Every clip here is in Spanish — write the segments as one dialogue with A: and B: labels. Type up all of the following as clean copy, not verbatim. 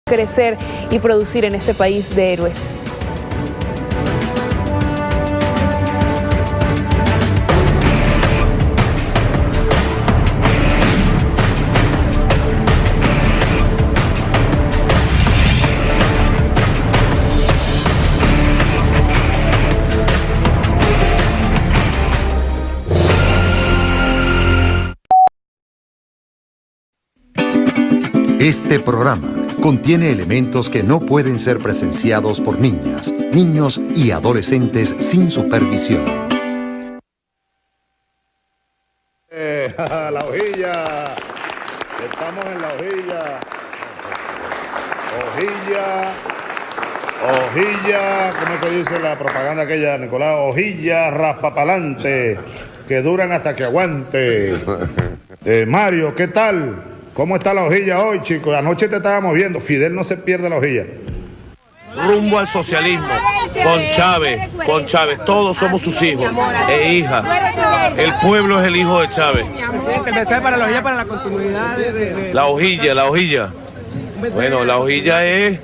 A: crecer y producir en este país de héroes.
B: Este programa contiene elementos que no pueden ser presenciados por niñas, niños y adolescentes sin supervisión.
C: La hojilla. Estamos en la hojilla. Hojilla, ¿cómo es que dice la propaganda aquella, Nicolás? Hojilla raspapalante, que duran hasta que aguante. Mario, ¿qué tal? ¿Cómo está la hojilla hoy, chicos? Anoche te estábamos viendo. Fidel no se pierde la hojilla.
D: Rumbo al socialismo, con Chávez, todos somos sus hijos e hijas. El pueblo es el hijo de Chávez.
E: Presidente, mensaje para la hojilla, para la continuidad de...
D: La hojilla. Bueno, la hojilla es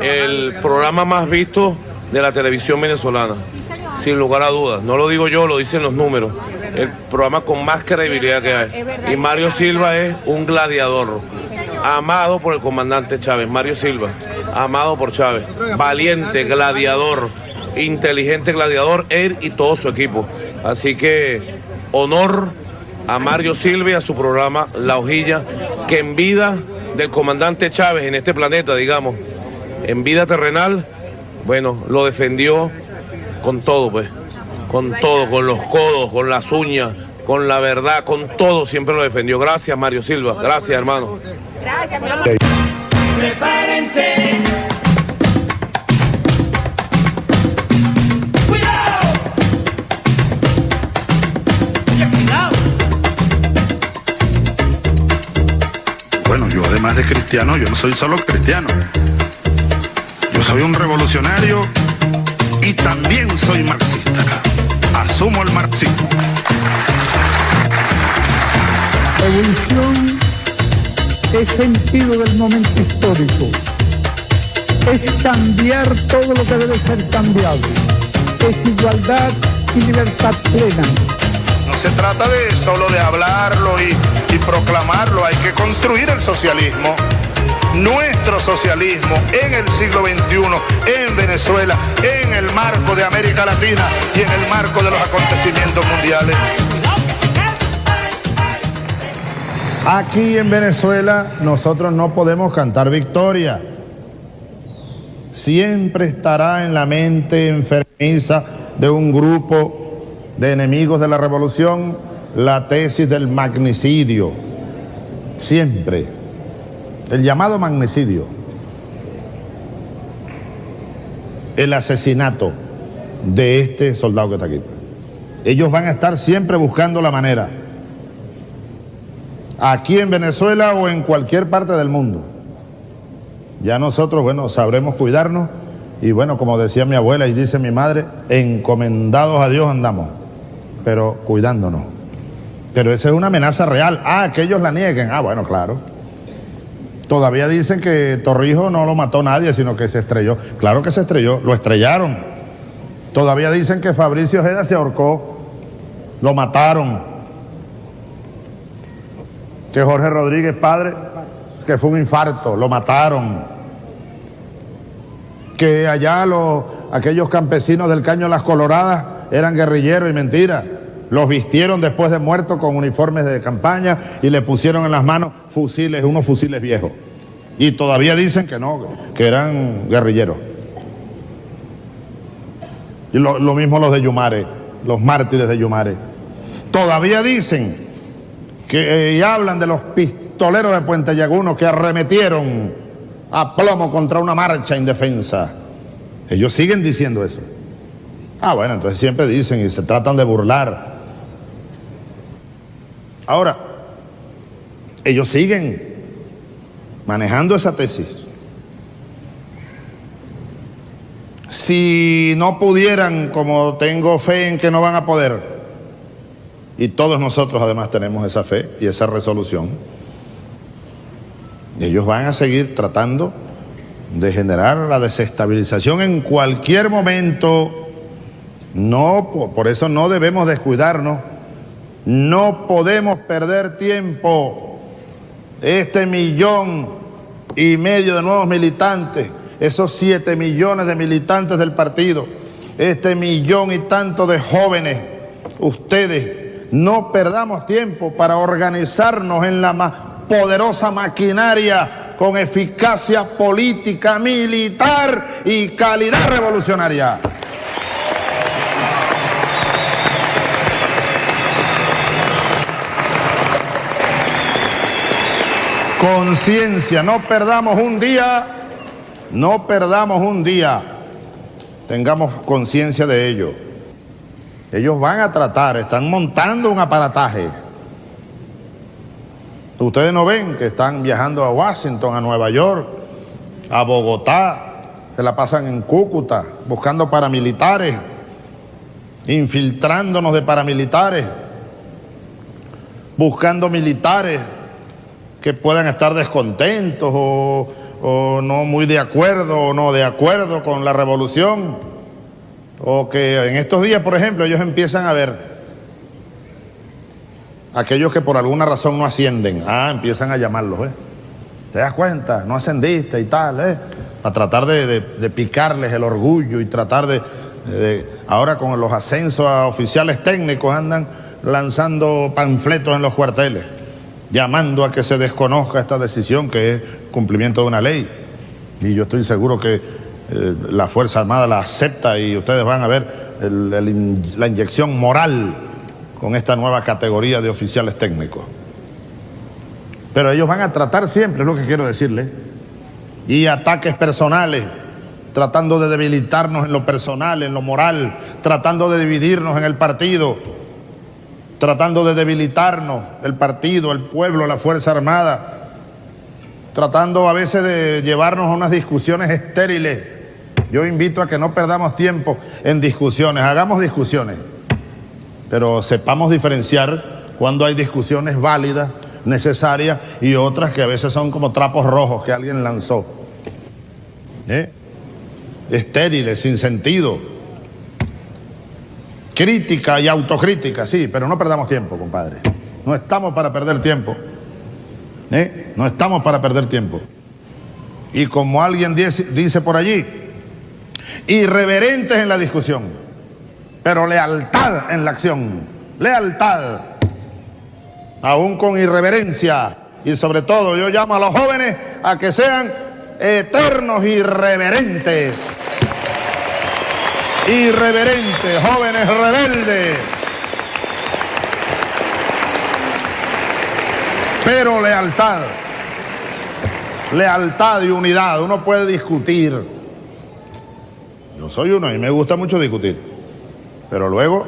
D: el programa más visto de la televisión venezolana, sin lugar a dudas. No lo digo yo, lo dicen los números. El programa con más credibilidad que hay. Y Mario Silva es un gladiador, amado por el comandante Chávez. Mario Silva, amado por Chávez, valiente, gladiador, inteligente gladiador, él y todo su equipo. Así que honor a Mario Silva y a su programa La Hojilla, que en vida del comandante Chávez en este planeta, digamos, en vida terrenal, bueno, lo defendió con todo, pues. Con todo, con los codos, con las uñas, con la verdad, con todo siempre lo defendió. Gracias, Mario Silva. Gracias, hermano.
F: Gracias, mi amor.
G: Prepárense. ¡Cuidado! ¡Cuidado!
H: Bueno, yo además de cristiano, yo no soy solo cristiano. Yo soy un revolucionario y también soy marxista. Asumo el marxismo.
I: Evolución es sentido del momento histórico. Es cambiar todo lo que debe ser cambiado. Es igualdad y libertad plena.
C: No se trata de solo de hablarlo y proclamarlo, hay que construir el socialismo. Nuestro socialismo en el siglo XXI, en Venezuela, en el marco de América Latina y en el marco de los acontecimientos mundiales. Aquí en Venezuela nosotros no podemos cantar victoria. Siempre estará en la mente enfermiza de un grupo de enemigos de la revolución la tesis del magnicidio. Siempre. El llamado magnicidio, el asesinato de este soldado que está aquí. Ellos van a estar siempre buscando la manera, aquí en Venezuela o en cualquier parte del mundo. Ya nosotros, bueno, sabremos cuidarnos y bueno, como decía mi abuela y dice mi madre, encomendados a Dios andamos, pero cuidándonos. Pero esa es una amenaza real. Que ellos la nieguen. Bueno, claro. Todavía dicen que Torrijos no lo mató nadie, sino que se estrelló. Claro que se estrelló, lo estrellaron. Todavía dicen que Fabricio Ojeda se ahorcó, lo mataron. Que Jorge Rodríguez, padre, que fue un infarto, lo mataron. Que allá aquellos campesinos del Caño Las Coloradas eran guerrilleros y mentira. Los vistieron después de muertos con uniformes de campaña y le pusieron en las manos fusiles, unos fusiles viejos. Y todavía dicen que no, que eran guerrilleros. Y lo mismo los de Yumare, los mártires de Yumare. Todavía dicen que y hablan de los pistoleros de Puente Llaguno que arremetieron a plomo contra una marcha indefensa. Ellos siguen diciendo eso. Bueno, entonces siempre dicen y se tratan de burlar. Ahora, ellos siguen manejando esa tesis. Si no pudieran, como tengo fe en que no van a poder, y todos nosotros además tenemos esa fe y esa resolución, ellos van a seguir tratando de generar la desestabilización en cualquier momento. No, por eso no debemos descuidarnos. No podemos perder tiempo. Este 1,5 millones de nuevos militantes, esos 7 millones de militantes del partido, este 1,000,000 y tanto de jóvenes, ustedes, no perdamos tiempo para organizarnos en la más poderosa maquinaria con eficacia política, militar y calidad revolucionaria. Conciencia, no perdamos un día, tengamos conciencia de ello. Ellos van a tratar, están montando un aparataje. Ustedes no ven que están viajando a Washington, a Nueva York, a Bogotá, se la pasan en Cúcuta, buscando paramilitares, infiltrándonos de paramilitares, buscando militares que puedan estar descontentos o no muy de acuerdo o no de acuerdo con la revolución, o que en estos días, por ejemplo, ellos empiezan a ver aquellos que por alguna razón no ascienden, empiezan a llamarlos, ¿te das cuenta? No ascendiste y tal, a tratar de picarles el orgullo y tratar ahora con los ascensos a oficiales técnicos andan lanzando panfletos en los cuarteles, llamando a que se desconozca esta decisión que es cumplimiento de una ley. Y yo estoy seguro que la Fuerza Armada la acepta y ustedes van a ver la inyección moral con esta nueva categoría de oficiales técnicos. Pero ellos van a tratar siempre, es lo que quiero decirles, y ataques personales, tratando de debilitarnos en lo personal, en lo moral, tratando de dividirnos en el partido, tratando de debilitarnos el partido, el pueblo, la Fuerza Armada, tratando a veces de llevarnos a unas discusiones estériles. Yo invito a que no perdamos tiempo en discusiones, hagamos discusiones, pero sepamos diferenciar cuando hay discusiones válidas, necesarias, y otras que a veces son como trapos rojos que alguien lanzó, estériles, sin sentido. Crítica y autocrítica, sí, pero no perdamos tiempo, compadre. No estamos para perder tiempo. No estamos para perder tiempo. Y como alguien dice por allí, irreverentes en la discusión, pero lealtad en la acción. Lealtad, aún con irreverencia. Y sobre todo yo llamo a los jóvenes a que sean eternos irreverentes. Irreverentes, jóvenes rebeldes, pero lealtad y unidad. Uno puede discutir, yo soy uno y me gusta mucho discutir, pero luego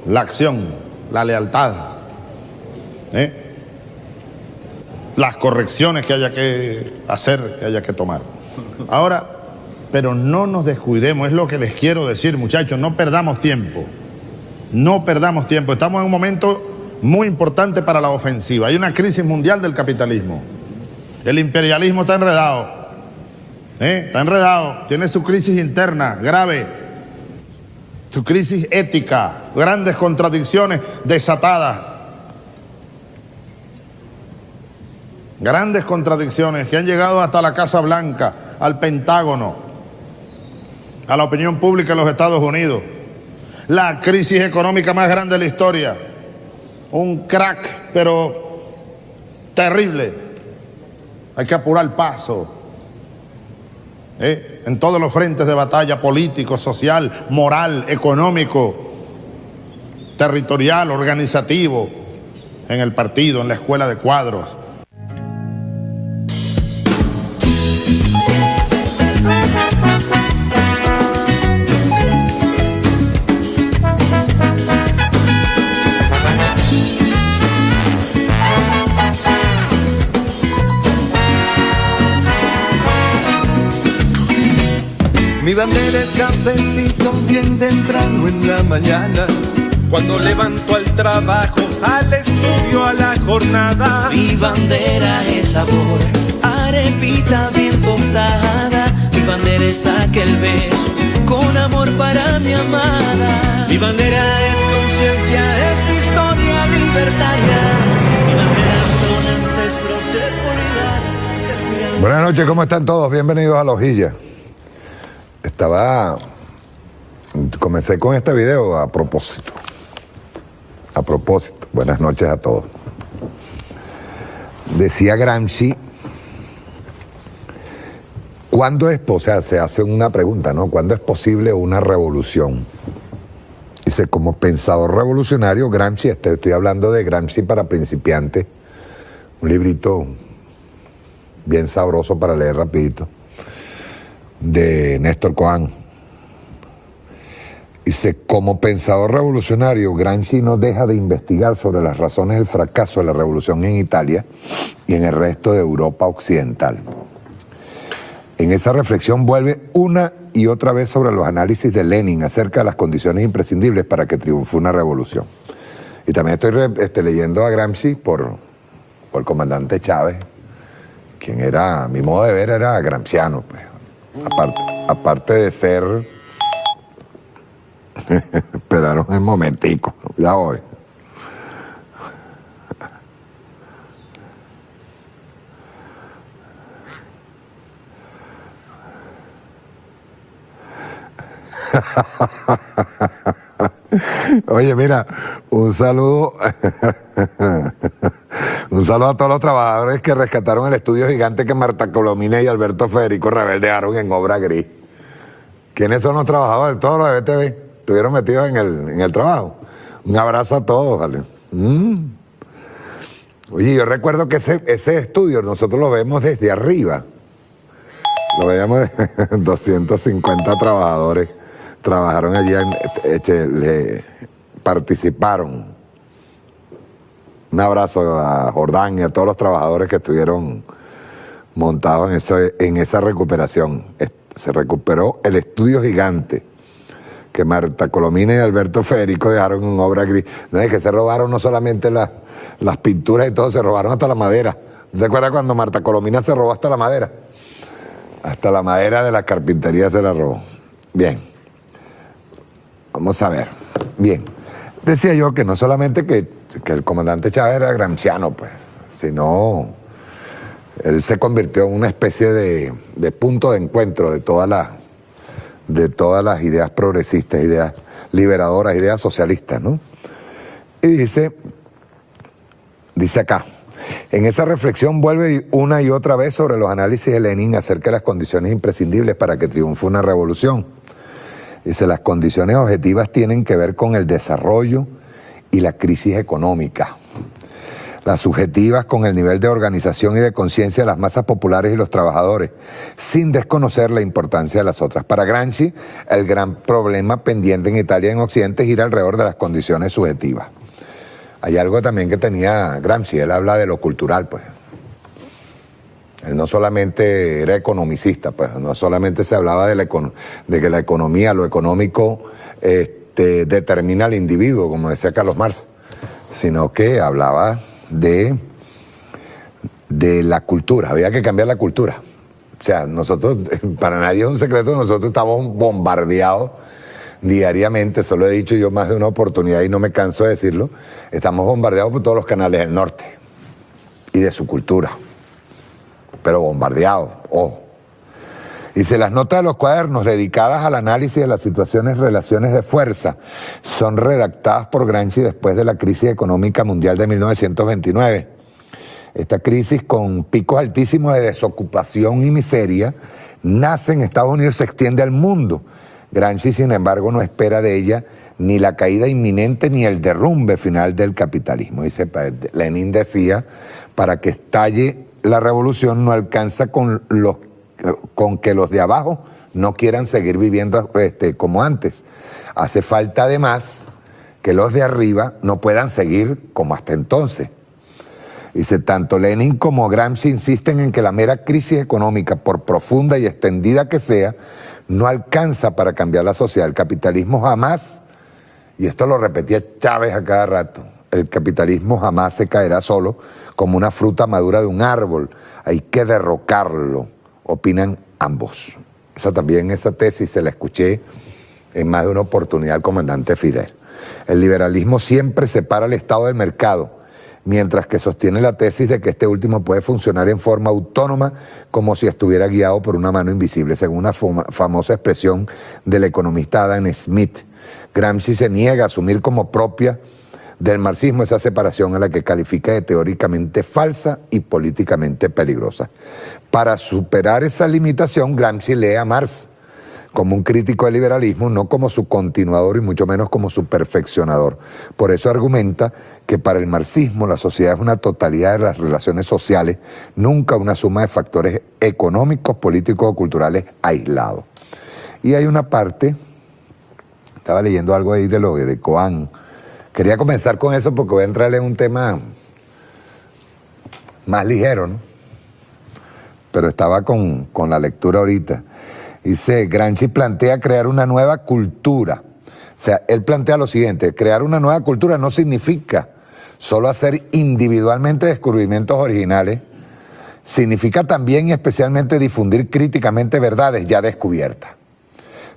C: la acción, la lealtad, las correcciones que haya que hacer, que haya que tomar. Ahora, pero no nos descuidemos, es lo que les quiero decir, muchachos, no perdamos tiempo, estamos en un momento muy importante para la ofensiva, hay una crisis mundial del capitalismo, el imperialismo está enredado, tiene su crisis interna grave, su crisis ética, grandes contradicciones desatadas, grandes contradicciones que han llegado hasta la Casa Blanca, al Pentágono, a la opinión pública en los Estados Unidos. La crisis económica más grande de la historia, un crack pero terrible. Hay que apurar el paso en todos los frentes de batalla, político, social, moral, económico, territorial, organizativo, en el partido, en la escuela de cuadros.
F: Mi bandera es cafecito bien temprano en la mañana,
G: cuando levanto al trabajo, al estudio, a la jornada.
J: Mi bandera es sabor, arepita bien tostada, le saque el beso con amor para mi amada. Mi bandera es conciencia, es mi historia libertaria. Mi bandera son ancestros, es Bolívar.
K: Buenas noches, ¿cómo están todos? Bienvenidos a La Hojilla. Comencé con este video a propósito. Buenas noches a todos. Decía Gramsci, ¿cuándo es, o sea, se hace una pregunta, ¿no? ¿Cuándo es posible una revolución? Dice, como pensador revolucionario, Gramsci, estoy hablando de Gramsci para principiantes, un librito bien sabroso para leer rapidito, de Néstor Cohen. Dice, como pensador revolucionario, Gramsci no deja de investigar sobre las razones del fracaso de la revolución en Italia y en el resto de Europa occidental. En esa reflexión vuelve una y otra vez sobre los análisis de Lenin acerca de las condiciones imprescindibles para que triunfe una revolución. Y también estoy leyendo a Gramsci por el comandante Chávez, quien era, a mi modo de ver, era gramsciano, pues. Aparte de ser... Esperaron un momentico, ya voy. Oye, mira, un saludo a todos los trabajadores que rescataron el estudio gigante que Marta Colomina y Alberto Federico rebeldearon en Obra Gris. ¿Quiénes son los trabajadores? Todos los de BTV estuvieron metidos en el trabajo. Un abrazo a todos, ¿vale? Oye, yo recuerdo que ese estudio nosotros lo vemos desde arriba. Lo veíamos de 250 trabajadores. Trabajaron allí, participaron. Un abrazo a Jordán y a todos los trabajadores que estuvieron montados en esa recuperación. Se recuperó el estudio gigante que Marta Colomina y Alberto Federico dejaron en Obra Gris. No es que se robaron no solamente las pinturas y todo, se robaron hasta la madera. ¿Te acuerdas cuando Marta Colomina se robó hasta la madera? Hasta la madera de la carpintería se la robó. Bien. Vamos a ver. Bien. Decía yo que no solamente que el comandante Chávez era gramsciano, pues, sino él se convirtió en una especie de punto de encuentro de todas las ideas progresistas, ideas liberadoras, ideas socialistas, ¿no? Y dice acá, en esa reflexión vuelve una y otra vez sobre los análisis de Lenin acerca de las condiciones imprescindibles para que triunfe una revolución. Dice, las condiciones objetivas tienen que ver con el desarrollo y la crisis económica. Las subjetivas con el nivel de organización y de conciencia de las masas populares y los trabajadores, sin desconocer la importancia de las otras. Para Gramsci, el gran problema pendiente en Italia y en Occidente gira alrededor de las condiciones subjetivas. Hay algo también que tenía Gramsci, él habla de lo cultural, pues. Él no solamente era economicista, pues, no solamente se hablaba de que la economía, lo económico, determina al individuo, como decía Carlos Marx, sino que hablaba de la cultura, había que cambiar la cultura. O sea, nosotros, para nadie es un secreto, nosotros estamos bombardeados diariamente, eso lo he dicho yo más de una oportunidad y no me canso de decirlo, estamos bombardeados por todos los canales del norte y de su cultura, pero bombardeados, ojo. Dice, las notas de los cuadernos dedicadas al análisis de las relaciones de fuerza son redactadas por Gramsci después de la crisis económica mundial de 1929. Esta crisis, con picos altísimos de desocupación y miseria, nace en Estados Unidos y se extiende al mundo. Gramsci, sin embargo, no espera de ella ni la caída inminente ni el derrumbe final del capitalismo. Dice, Lenin decía, para que estalle la revolución no alcanza con que los de abajo no quieran seguir viviendo como antes. Hace falta además que los de arriba no puedan seguir como hasta entonces. Dice, tanto Lenin como Gramsci insisten en que la mera crisis económica, por profunda y extendida que sea, no alcanza para cambiar la sociedad. El capitalismo jamás, y esto lo repetía Chávez a cada rato, el capitalismo jamás se caerá solo como una fruta madura de un árbol. Hay que derrocarlo, opinan ambos. Esa tesis se la escuché en más de una oportunidad al comandante Fidel. El liberalismo siempre separa el Estado del mercado, mientras que sostiene la tesis de que este último puede funcionar en forma autónoma como si estuviera guiado por una mano invisible, según una famosa expresión del economista Adam Smith. Gramsci se niega a asumir como propia del marxismo esa separación a la que califica de teóricamente falsa y políticamente peligrosa. Para superar esa limitación, Gramsci lee a Marx como un crítico del liberalismo, no como su continuador y mucho menos como su perfeccionador. Por eso argumenta que para el marxismo la sociedad es una totalidad de las relaciones sociales, nunca una suma de factores económicos, políticos o culturales aislados. Y hay una parte, estaba leyendo algo ahí de Coan. Quería comenzar con eso porque voy a entrarle en un tema más ligero, ¿no? Pero estaba con la lectura ahorita. Dice, Gramsci plantea crear una nueva cultura. O sea, él plantea lo siguiente, crear una nueva cultura no significa solo hacer individualmente descubrimientos originales, significa también y especialmente difundir críticamente verdades ya descubiertas,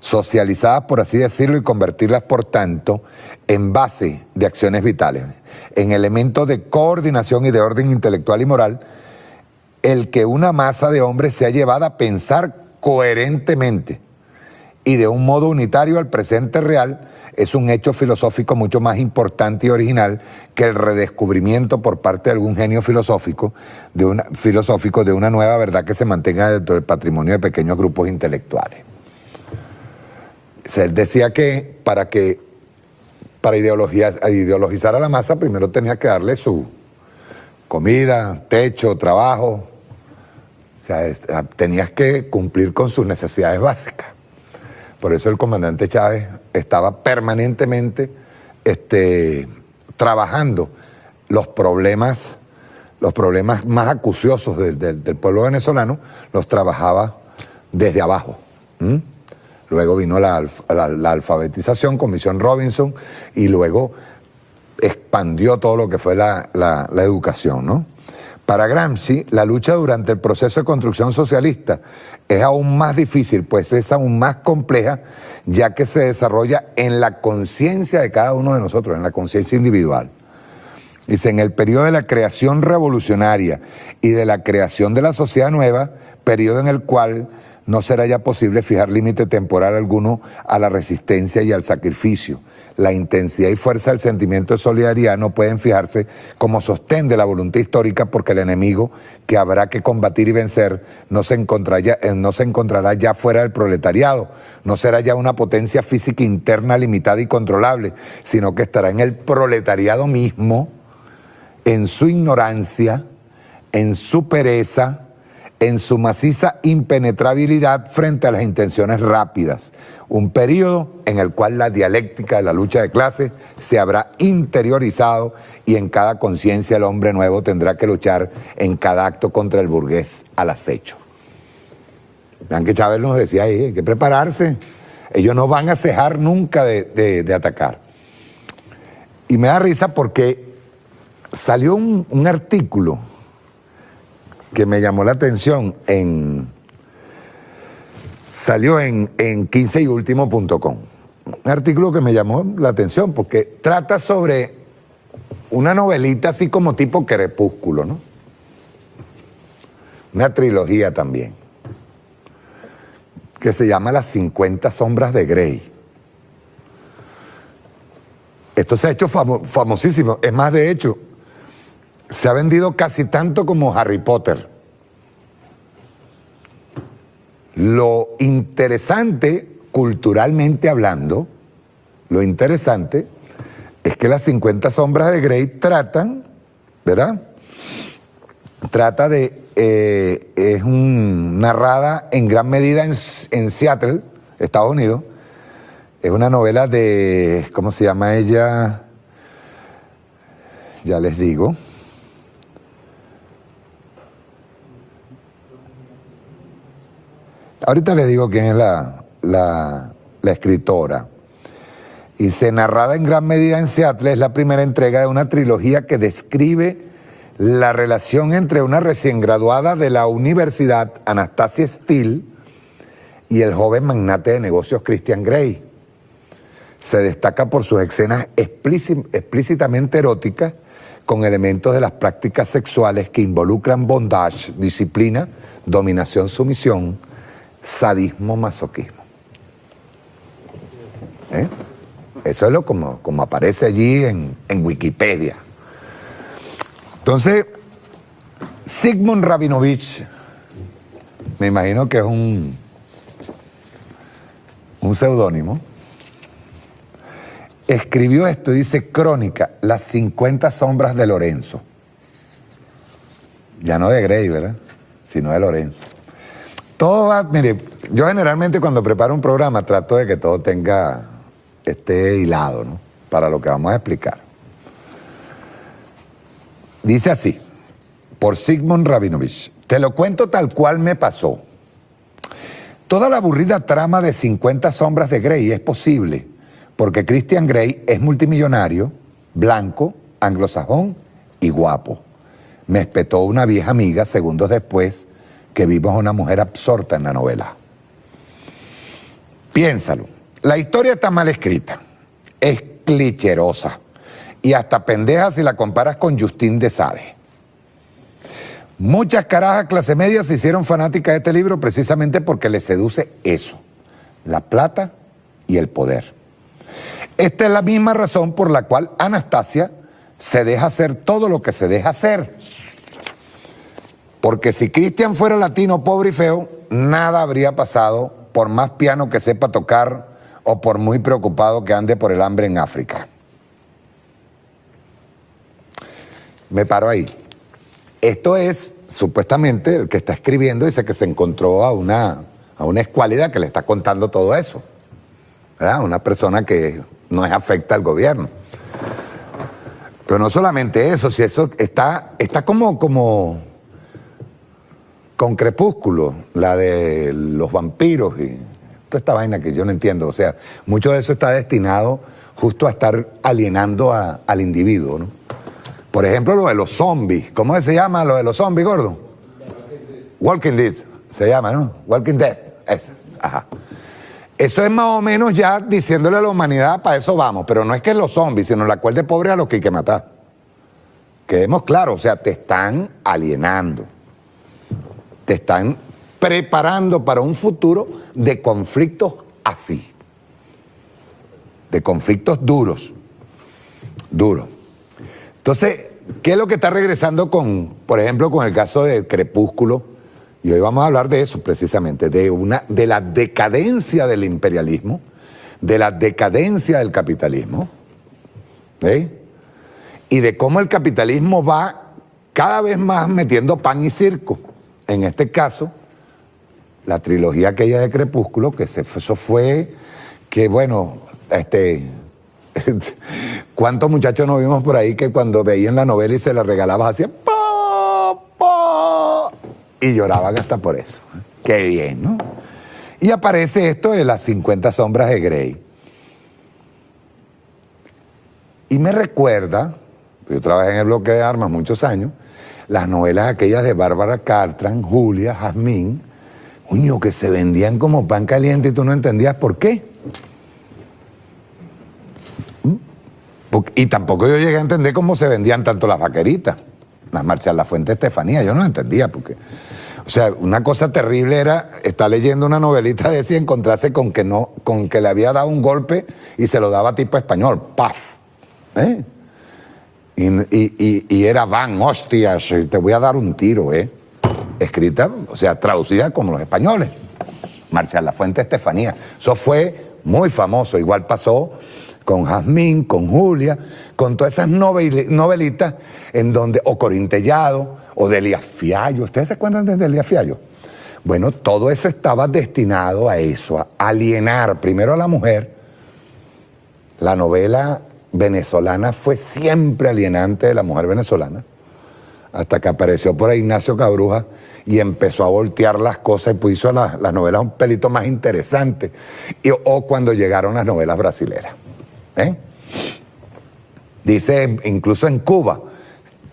K: socializadas por así decirlo y convertirlas por tanto en base de acciones vitales, en elementos de coordinación y de orden intelectual y moral, el que una masa de hombres sea llevada a pensar coherentemente y de un modo unitario al presente real es un hecho filosófico mucho más importante y original que el redescubrimiento por parte de algún genio filosófico de una nueva verdad que se mantenga dentro del patrimonio de pequeños grupos intelectuales. O sea, él decía que para ideologizar a la masa primero tenía que darle su comida, techo, trabajo. O sea, tenías que cumplir con sus necesidades básicas. Por eso el comandante Chávez estaba permanentemente trabajando los problemas más acuciosos del pueblo venezolano, los trabajaba desde abajo. Luego vino la alfabetización con Misión Robinson y luego expandió todo lo que fue la educación, ¿no? Para Gramsci, la lucha durante el proceso de construcción socialista es aún más difícil, pues es aún más compleja, ya que se desarrolla en la conciencia de cada uno de nosotros, en la conciencia individual. Dice, en el periodo de la creación revolucionaria y de la creación de la sociedad nueva, periodo en el cual no será ya posible fijar límite temporal alguno a la resistencia y al sacrificio. La intensidad y fuerza del sentimiento de solidaridad no pueden fijarse como sostén de la voluntad histórica porque el enemigo que habrá que combatir y vencer no se encontrará ya fuera del proletariado, no será ya una potencia física interna limitada y controlable, sino que estará en el proletariado mismo, en su ignorancia, en su pereza, en su maciza impenetrabilidad frente a las intenciones rápidas. Un periodo en el cual la dialéctica de la lucha de clases se habrá interiorizado y en cada conciencia el hombre nuevo tendrá que luchar en cada acto contra el burgués al acecho. Vean que Chávez nos decía ahí, hay que prepararse. Ellos no van a cejar nunca de atacar. Y me da risa porque salió un artículo que me llamó la atención salió en 15yultimo.com. Un artículo que me llamó la atención porque trata sobre una novelita así como tipo Crepúsculo, ¿no? Una trilogía también, que se llama Las 50 sombras de Grey. Esto se ha hecho famosísimo. Es más, de hecho, se ha vendido casi tanto como Harry Potter. Lo interesante, culturalmente hablando, lo interesante es que las 50 sombras de Grey tratan, ¿verdad? Narrada en gran medida en Seattle, Estados Unidos. Es una novela de, ¿cómo se llama ella? Ya les digo. Ahorita les digo quién es la escritora. Y se narrada en gran medida en Seattle, es la primera entrega de una trilogía que describe la relación entre una recién graduada de la universidad, Anastasia Steele, y el joven magnate de negocios Christian Grey. Se destaca por sus escenas explícitamente eróticas con elementos de las prácticas sexuales que involucran bondage, disciplina, dominación, sumisión, sadismo, masoquismo. Eso es como aparece allí en Wikipedia. Entonces, Sigmund Rabinovich, me imagino que es un seudónimo, escribió esto y dice: Crónica, las 50 sombras de Lorenzo. Ya no de Grey, ¿verdad? Sino de Lorenzo. Todo va, mire, yo generalmente cuando preparo un programa trato de que todo esté hilado, ¿no? Para lo que vamos a explicar. Dice así, por Sigmund Rabinovich: te lo cuento tal cual me pasó. Toda la aburrida trama de 50 sombras de Grey es posible porque Christian Grey es multimillonario, blanco, anglosajón y guapo. Me espetó una vieja amiga segundos después que vimos a una mujer absorta en la novela. Piénsalo, la historia está mal escrita, es clicherosa y hasta pendeja si la comparas con Justine de Sade. Muchas carajas clase media se hicieron fanáticas de este libro precisamente porque les seduce eso, la plata y el poder. Esta es la misma razón por la cual Anastasia se deja hacer todo lo que se deja hacer. Porque si Christian fuera latino, pobre y feo, nada habría pasado, por más piano que sepa tocar o por muy preocupado que ande por el hambre en África. Me paro ahí. Esto es, supuestamente, el que está escribiendo dice que se encontró a una escuálida que le está contando todo eso, ¿verdad? Una persona que no es afecta al gobierno. Pero no solamente eso, si eso está como con Crepúsculo, la de los vampiros y toda esta vaina que yo no entiendo. O sea, mucho de eso está destinado justo a estar alienando al individuo, ¿no? Por ejemplo, lo de los zombies. ¿Cómo se llama lo de los zombies, gordo? Walking Dead, se llama, ¿no? Walking Dead, esa, ajá. Eso es más o menos ya diciéndole a la humanidad, para eso vamos, pero no es que los zombies, sino la cual de pobre a los que hay que matar. Quedemos claros, o sea, te están alienando, te están preparando para un futuro de conflictos así, de conflictos duros. Entonces, ¿qué es lo que está regresando por ejemplo, con el caso de Crepúsculo? Y hoy vamos a hablar de eso precisamente, de la decadencia del imperialismo, de la decadencia del capitalismo, ¿sí? Y de cómo el capitalismo va cada vez más metiendo pan y circo. En este caso, la trilogía aquella de Crepúsculo, que eso fue, que bueno, ¿cuántos muchachos nos vimos por ahí que cuando veían la novela y se la regalabas hacían ¡pa, pa! Y lloraban hasta por eso? Qué bien, ¿no? Y aparece esto de las 50 sombras de Grey. Y me recuerda, yo trabajé en el bloque de armas muchos años, las novelas aquellas de Bárbara Cartran, Julia, Jazmín, coño, que se vendían como pan caliente y tú no entendías por qué. Y tampoco yo llegué a entender cómo se vendían tanto las vaqueritas, las Marcial Lafuente Estefanía, yo no entendía porque, o sea, una cosa terrible era estar leyendo una novelita de esa y encontrarse con que le había dado un golpe y se lo daba tipo español, ¡paf! Y era van, hostias, te voy a dar un tiro, escrita, o sea, traducida como los españoles, Marcial Lafuente Estefanía. Eso fue muy famoso, igual pasó con Jazmín, con Julia, con todas esas novelitas en donde, o Corintellado, o Delia Fiallo. ¿Ustedes se acuerdan de Delia Fiallo? Bueno, todo eso estaba destinado a eso, a alienar primero a la mujer. La novela venezolana fue siempre alienante de la mujer venezolana, hasta que apareció por ahí Ignacio Cabruja y empezó a voltear las cosas y puso las novelas un pelito más interesantes, o cuando llegaron las novelas brasileras. Dice, incluso en Cuba,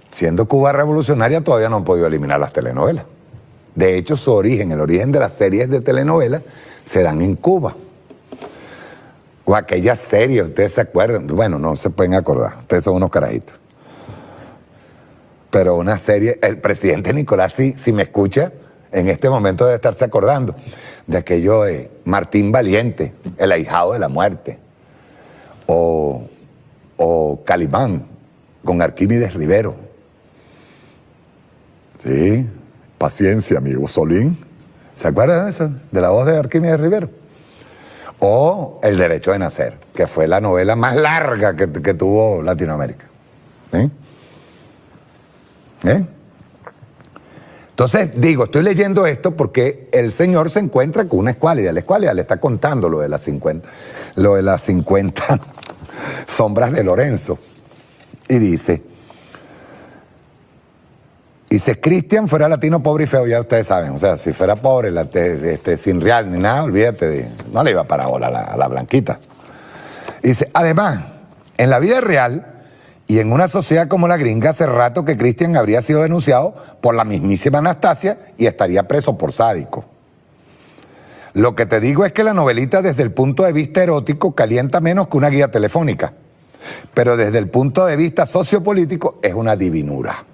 K: siendo Cuba revolucionaria, todavía no han podido eliminar las telenovelas. De hecho, su origen, el origen de las series de telenovelas, se dan en Cuba. O aquellas series, ustedes se acuerdan, bueno, no se pueden acordar, ustedes son unos carajitos. Pero una serie, el presidente Nicolás, si me escucha, en este momento debe estarse acordando de aquello de Martín Valiente, el ahijado de la muerte, o Calimán, con Arquímedes Rivero. Sí, paciencia, amigo Solín. ¿Se acuerdan de eso? De la voz de Arquímedes Rivero. O El derecho de nacer, que fue la novela más larga que tuvo Latinoamérica. ¿Sí? Entonces, digo, estoy leyendo esto porque el señor se encuentra con una escuálida. La escuálida le está contando lo de las 50 sombras de Lorenzo. Y dice, Cristian fuera latino, pobre y feo, ya ustedes saben. O sea, si fuera pobre, sin real ni nada, olvídate, no le iba para bola a la blanquita. Dice, además, en la vida real y en una sociedad como la gringa, hace rato que Cristian habría sido denunciado por la mismísima Anastasia y estaría preso por sádico. Lo que te digo es que la novelita desde el punto de vista erótico calienta menos que una guía telefónica, pero desde el punto de vista sociopolítico es una divinura.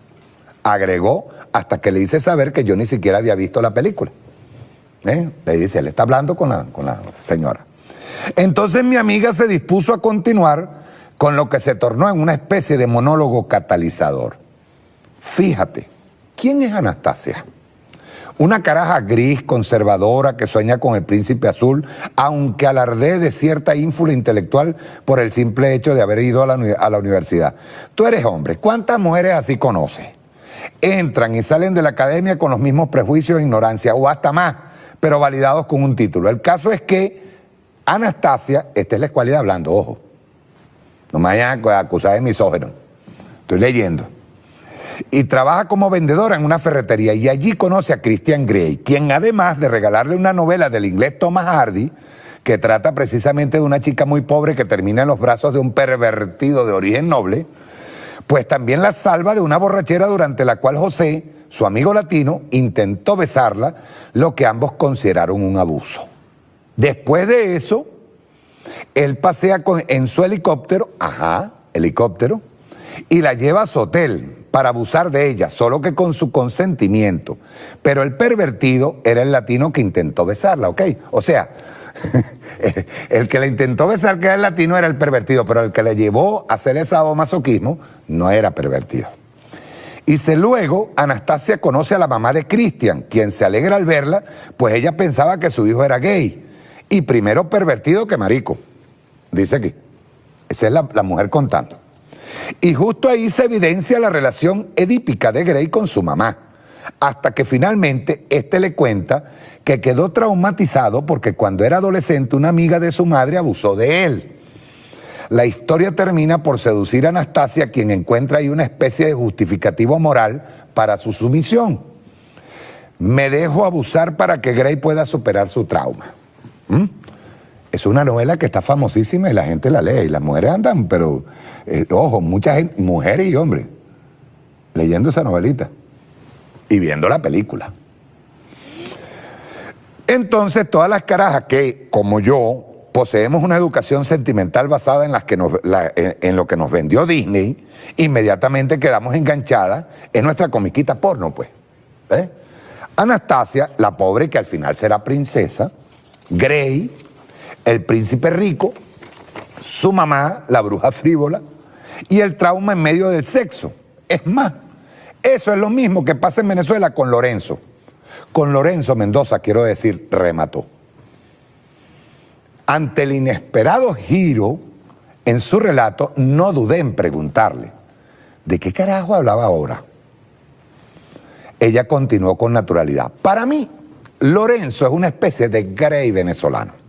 K: Agregó hasta que le hice saber que yo ni siquiera había visto la película. Le dice, él está hablando con la señora. Entonces mi amiga se dispuso a continuar con lo que se tornó en una especie de monólogo catalizador. Fíjate, ¿quién es Anastasia? Una caraja gris, conservadora, que sueña con el príncipe azul, aunque alardee de cierta ínfula intelectual por el simple hecho de haber ido a la universidad. Tú eres hombre, ¿cuántas mujeres así conoces? Entran y salen de la academia con los mismos prejuicios e ignorancia, o hasta más, pero validados con un título. El caso es que Anastasia, esta es la escualidad hablando, ojo, no me vayan a acusar de misógino, estoy leyendo, y trabaja como vendedora en una ferretería, y allí conoce a Christian Grey, quien además de regalarle una novela del inglés Thomas Hardy, que trata precisamente de una chica muy pobre que termina en los brazos de un pervertido de origen noble, pues también la salva de una borrachera durante la cual José, su amigo latino, intentó besarla, lo que ambos consideraron un abuso. Después de eso, él pasea en su helicóptero, y la lleva a su hotel para abusar de ella, solo que con su consentimiento. Pero el pervertido era el latino que intentó besarla, ¿ok? O sea, el que le intentó besar, que era el latino, era el pervertido, pero el que le llevó a hacer ese sadomasoquismo no era pervertido. Y luego Anastasia conoce a la mamá de Christian, quien se alegra al verla, pues ella pensaba que su hijo era gay. Y primero pervertido que marico, dice aquí. Esa es la mujer contando. Y justo ahí se evidencia la relación edípica de Grey con su mamá, hasta que finalmente este le cuenta que quedó traumatizado porque cuando era adolescente una amiga de su madre abusó de él. La historia termina por seducir a Anastasia, quien encuentra ahí una especie de justificativo moral para su sumisión. Me dejo abusar para que Grey pueda superar su trauma. Es una novela que está famosísima y la gente la lee y las mujeres andan, pero ojo, mucha gente, mujeres y hombres, leyendo esa novelita y viendo la película. Entonces todas las carajas que, como yo, poseemos una educación sentimental basada en lo que nos vendió Disney, inmediatamente quedamos enganchadas en nuestra comiquita porno, pues. Anastasia, la pobre que al final será princesa, Grey, el príncipe rico, su mamá, la bruja frívola, y el trauma en medio del sexo. Es más, eso es lo mismo que pasa en Venezuela con Lorenzo. Con Lorenzo Mendoza, quiero decir, remató. Ante el inesperado giro en su relato, no dudé en preguntarle, ¿de qué carajo hablaba ahora? Ella continuó con naturalidad. Para mí, Lorenzo es una especie de Grey venezolano.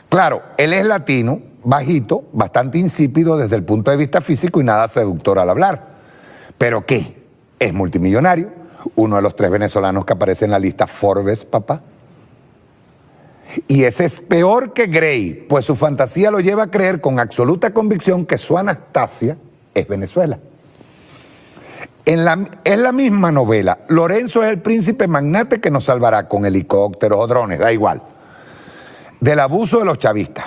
K: Claro, él es latino, bajito, bastante insípido desde el punto de vista físico y nada seductor al hablar. ¿Pero qué? Es multimillonario, uno de los 3 venezolanos que aparece en la lista Forbes, papá. Y ese es peor que Grey, pues su fantasía lo lleva a creer con absoluta convicción que su Anastasia es Venezuela. Es la misma novela. Lorenzo es el príncipe magnate que nos salvará con helicópteros o drones, da igual, del abuso de los chavistas,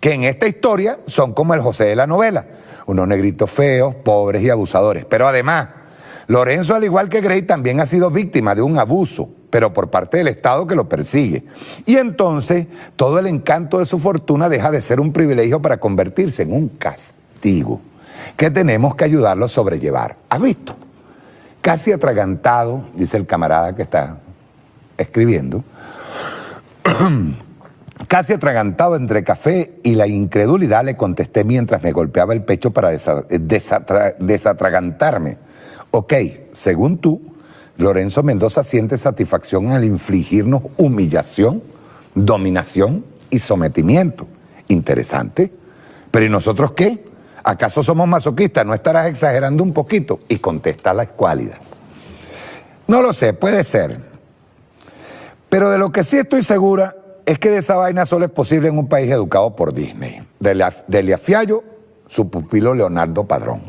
K: que en esta historia son como el José de la novela, unos negritos feos, pobres y abusadores. Pero además, Lorenzo, al igual que Grey, también ha sido víctima de un abuso, pero por parte del Estado que lo persigue. Y entonces, todo el encanto de su fortuna deja de ser un privilegio para convertirse en un castigo que tenemos que ayudarlo a sobrellevar. ¿Has visto? Casi atragantado, dice el camarada que está escribiendo, casi atragantado entre café y la incredulidad le contesté mientras me golpeaba el pecho para desatragantarme. Ok, según tú, Lorenzo Mendoza siente satisfacción al infligirnos humillación, dominación y sometimiento. Interesante. Pero ¿y nosotros qué? ¿Acaso somos masoquistas? ¿No estarás exagerando un poquito? Y contesta la escuálida. No lo sé, puede ser. Pero de lo que sí estoy segura es que de esa vaina solo es posible en un país educado por Disney. Delia Fiallo, su pupilo Leonardo Padrón.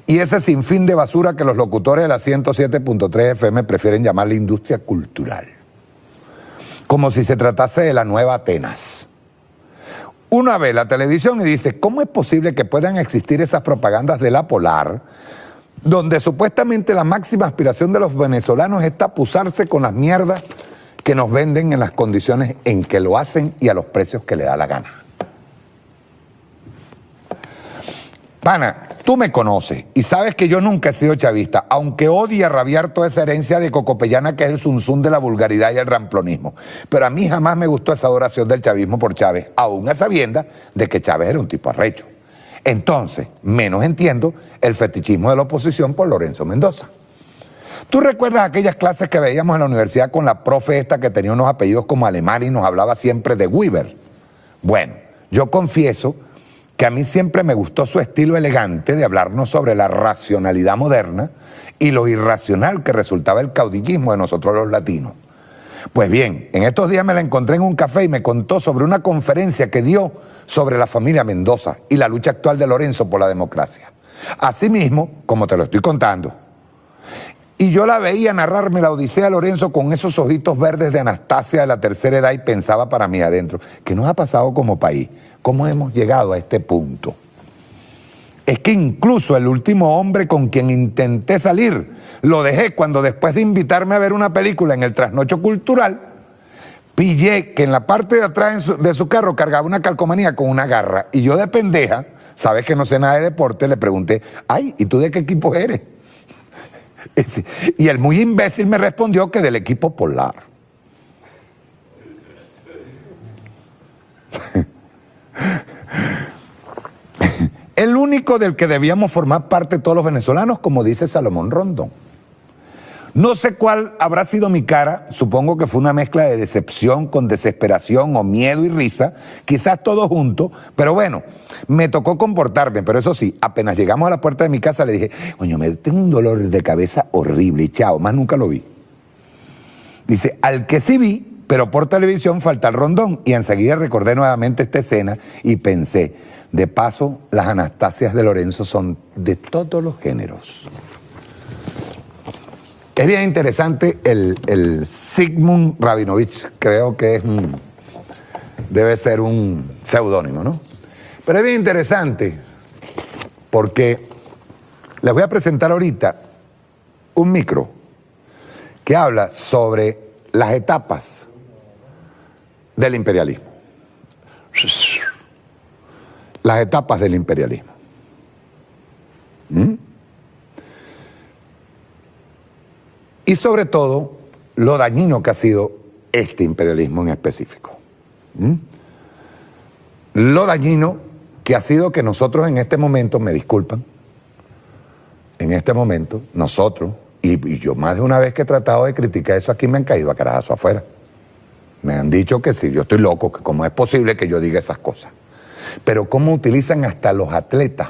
K: Y ese sinfín de basura que los locutores de la 107.3 FM prefieren llamar la industria cultural. Como si se tratase de la nueva Atenas. Uno ve la televisión y dice, ¿cómo es posible que puedan existir esas propagandas de la Polar, donde supuestamente la máxima aspiración de los venezolanos es tapuzarse con las mierdas que nos venden en las condiciones en que lo hacen y a los precios que le da la gana? Pana, tú me conoces y sabes que yo nunca he sido chavista, aunque odie a rabiar toda esa herencia de cocopellana que es el zunzún de la vulgaridad y el ramplonismo. Pero a mí jamás me gustó esa adoración del chavismo por Chávez, aún a sabiendas de que Chávez era un tipo arrecho. Entonces, menos entiendo el fetichismo de la oposición por Lorenzo Mendoza. ¿Tú recuerdas aquellas clases que veíamos en la universidad con la profe esta que tenía unos apellidos como alemán y nos hablaba siempre de Weber? Bueno, yo confieso que a mí siempre me gustó su estilo elegante de hablarnos sobre la racionalidad moderna y lo irracional que resultaba el caudillismo de nosotros los latinos. Pues bien, en estos días me la encontré en un café y me contó sobre una conferencia que dio sobre la familia Mendoza y la lucha actual de Lorenzo por la democracia. Asimismo, como te lo estoy contando. Y yo la veía narrarme la odisea de Lorenzo con esos ojitos verdes de Anastasia de la tercera edad y pensaba para mí adentro, ¿qué nos ha pasado como país? ¿Cómo hemos llegado a este punto? Es que incluso el último hombre con quien intenté salir, lo dejé cuando después de invitarme a ver una película en el trasnocho cultural, pillé que en la parte de atrás de su carro cargaba una calcomanía con una garra y yo de pendeja, sabes que no sé nada de deporte, le pregunté, ay, ¿y tú de qué equipo eres? Y el muy imbécil me respondió que del equipo Polar. El único del que debíamos formar parte todos los venezolanos, como dice Salomón Rondón. No sé cuál habrá sido mi cara, supongo que fue una mezcla de decepción con desesperación o miedo y risa, quizás todo junto, pero bueno, me tocó comportarme, pero eso sí, apenas llegamos a la puerta de mi casa le dije, coño, me tengo un dolor de cabeza horrible y chao, más nunca lo vi. Dice, al que sí vi, pero por televisión falta el Rondón, y enseguida recordé nuevamente esta escena y pensé, de paso, las Anastasias de Lorenzo son de todos los géneros. Es bien interesante el Sigmund Rabinovich, creo que debe ser un seudónimo, ¿no? Pero es bien interesante porque les voy a presentar ahorita un micro que habla sobre las etapas del imperialismo. Las etapas del imperialismo. Y sobre todo, lo dañino que ha sido este imperialismo en específico. Lo dañino que ha sido que nosotros en este momento, me disculpan, en este momento, nosotros, y yo más de una vez que he tratado de criticar eso aquí me han caído a carajazo afuera. Me han dicho que sí, yo estoy loco, que cómo es posible que yo diga esas cosas. Pero cómo utilizan hasta los atletas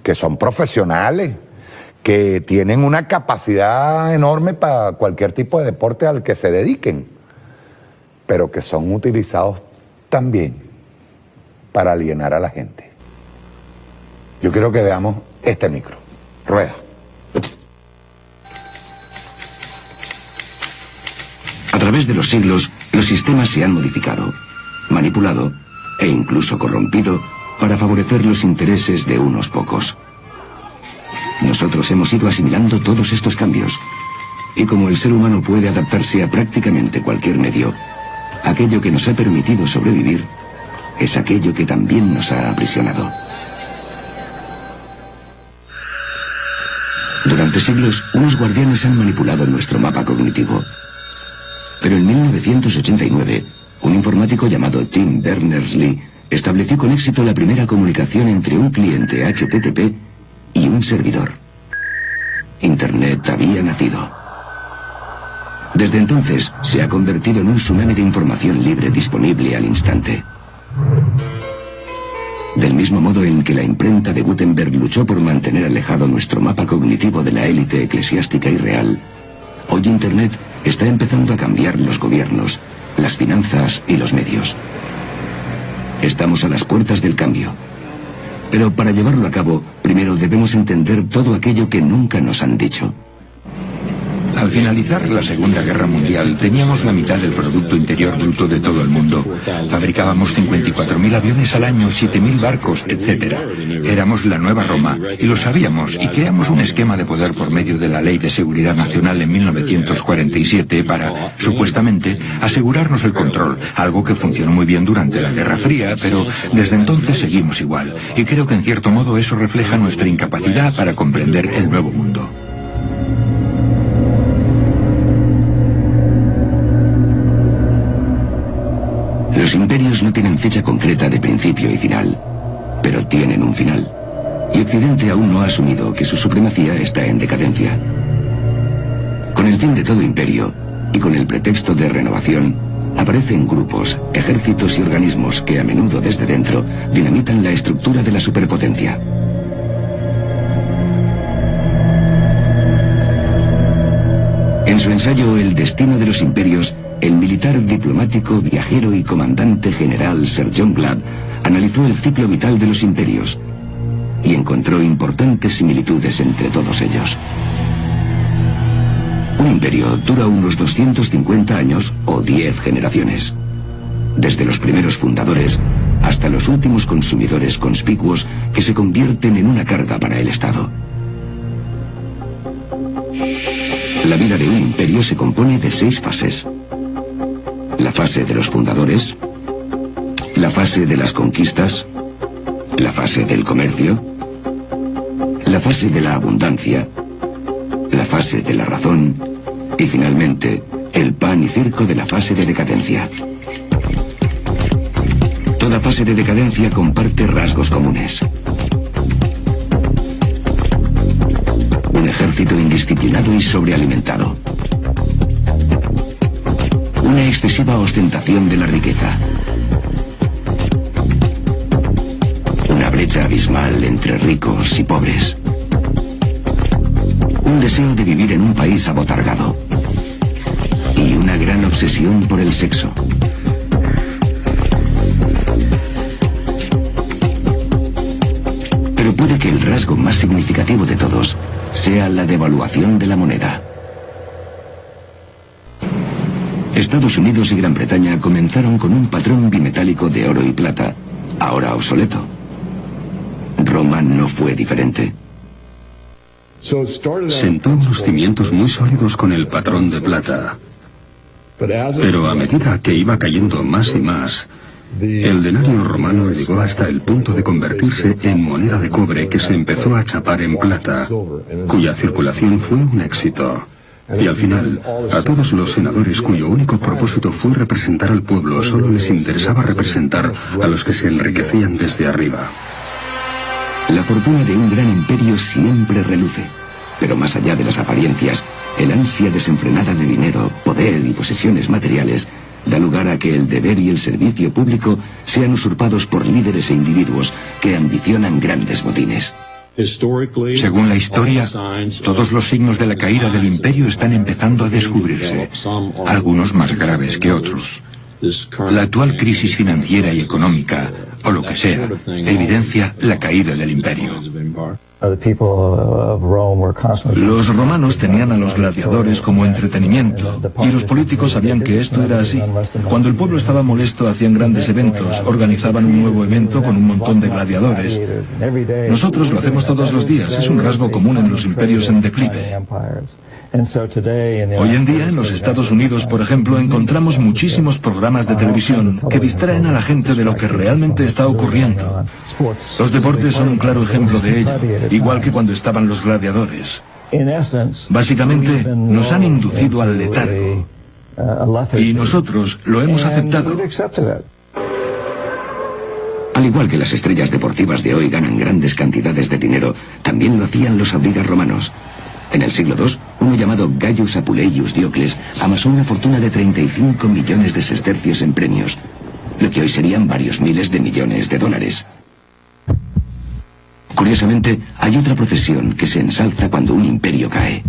K: que son profesionales, que tienen una capacidad enorme para cualquier tipo de deporte al que se dediquen, pero que son utilizados también para alienar a la gente. Yo quiero que veamos este micro. Rueda.
L: A través de los siglos, los sistemas se han modificado, manipulado e incluso corrompido para favorecer los intereses de unos pocos. Nosotros hemos ido asimilando todos estos cambios, y como el ser humano puede adaptarse a prácticamente cualquier medio, aquello que nos ha permitido sobrevivir es aquello que también nos ha aprisionado. Durante siglos, unos guardianes han manipulado nuestro mapa cognitivo. Pero en 1989, un informático llamado Tim Berners-Lee estableció con éxito la primera comunicación entre un cliente HTTP y un servidor. Internet había nacido. Desde entonces, se ha convertido en un tsunami de información libre disponible al instante. Del mismo modo en que la imprenta de Gutenberg luchó por mantener alejado nuestro mapa cognitivo de la élite eclesiástica y real, hoy Internet está empezando a cambiar los gobiernos, las finanzas y los medios. Estamos a las puertas del cambio. Pero para llevarlo a cabo, primero debemos entender todo aquello que nunca nos han dicho.
M: Al finalizar la Segunda Guerra Mundial, teníamos la mitad del Producto Interior Bruto de todo el mundo. Fabricábamos 54.000 aviones al año, 7.000 barcos, etc. Éramos la nueva Roma, y lo sabíamos, y creamos un esquema de poder por medio de la Ley de Seguridad Nacional en 1947 para, supuestamente, asegurarnos el control, algo que funcionó muy bien durante la Guerra Fría, pero desde entonces seguimos igual, y creo que en cierto modo eso refleja nuestra incapacidad para comprender el nuevo mundo.
L: Los imperios no tienen fecha concreta de principio y final, pero tienen un final. Y Occidente aún no ha asumido que su supremacía está en decadencia. Con el fin de todo imperio, y con el pretexto de renovación, aparecen grupos, ejércitos y organismos que a menudo desde dentro dinamitan la estructura de la superpotencia. En su ensayo El destino de los imperios, el militar, diplomático, viajero y comandante general Sir John Glad analizó el ciclo vital de los imperios y encontró importantes similitudes entre todos ellos. Un imperio dura unos 250 años o 10 generaciones, desde los primeros fundadores hasta los últimos consumidores conspicuos que se convierten en una carga para el Estado. La vida de un imperio se compone de 6 fases. La fase de los fundadores, la fase de las conquistas, la fase del comercio, la fase de la abundancia, la fase de la razón y finalmente el pan y circo de la fase de decadencia. Toda fase de decadencia comparte rasgos comunes. Un ejército indisciplinado y sobrealimentado. Una excesiva ostentación de la riqueza. Una brecha abismal entre ricos y pobres. Un deseo de vivir en un país abotargado. Y una gran obsesión por el sexo. Pero puede que el rasgo más significativo de todos sea la devaluación de la moneda. Estados Unidos y Gran Bretaña comenzaron con un patrón bimetálico de oro y plata, ahora obsoleto. Roma no fue diferente.
N: Sentó unos cimientos muy sólidos con el patrón de plata. Pero a medida que iba cayendo más y más, el denario romano llegó hasta el punto de convertirse en moneda de cobre que se empezó a chapar en plata, cuya circulación fue un éxito. Y al final, a todos los senadores cuyo único propósito fue representar al pueblo, solo les interesaba representar a los que se enriquecían desde arriba.
L: La fortuna de un gran imperio siempre reluce, pero más allá de las apariencias, el ansia desenfrenada de dinero, poder y posesiones materiales da lugar a que el deber y el servicio público sean usurpados por líderes e individuos que ambicionan grandes botines.
M: Según la historia, todos los signos de la caída del imperio están empezando a descubrirse, algunos más graves que otros. La actual crisis financiera y económica o lo que sea, evidencia la caída del imperio.
O: Los romanos tenían a los gladiadores como entretenimiento y los políticos sabían que esto era así. Cuando el pueblo estaba molesto hacían grandes eventos, organizaban un nuevo evento con un montón de gladiadores. Nosotros lo hacemos todos los días, es un rasgo común en los imperios en declive. Hoy en día en los Estados Unidos, por ejemplo, encontramos muchísimos programas de televisión que distraen a la gente de lo que realmente está ocurriendo. Los deportes son un claro ejemplo de ello, igual que cuando estaban los gladiadores. Básicamente, nos han inducido al letargo y nosotros lo hemos aceptado.
L: Al igual que las estrellas deportivas de hoy ganan grandes cantidades de dinero, también lo hacían los aurigas romanos. En el siglo II, uno llamado Gaius Apuleius Diocles amasó una fortuna de 35 millones de sestercios en premios, lo que hoy serían varios miles de millones de dólares. Curiosamente, hay otra profesión que se ensalza cuando un imperio cae.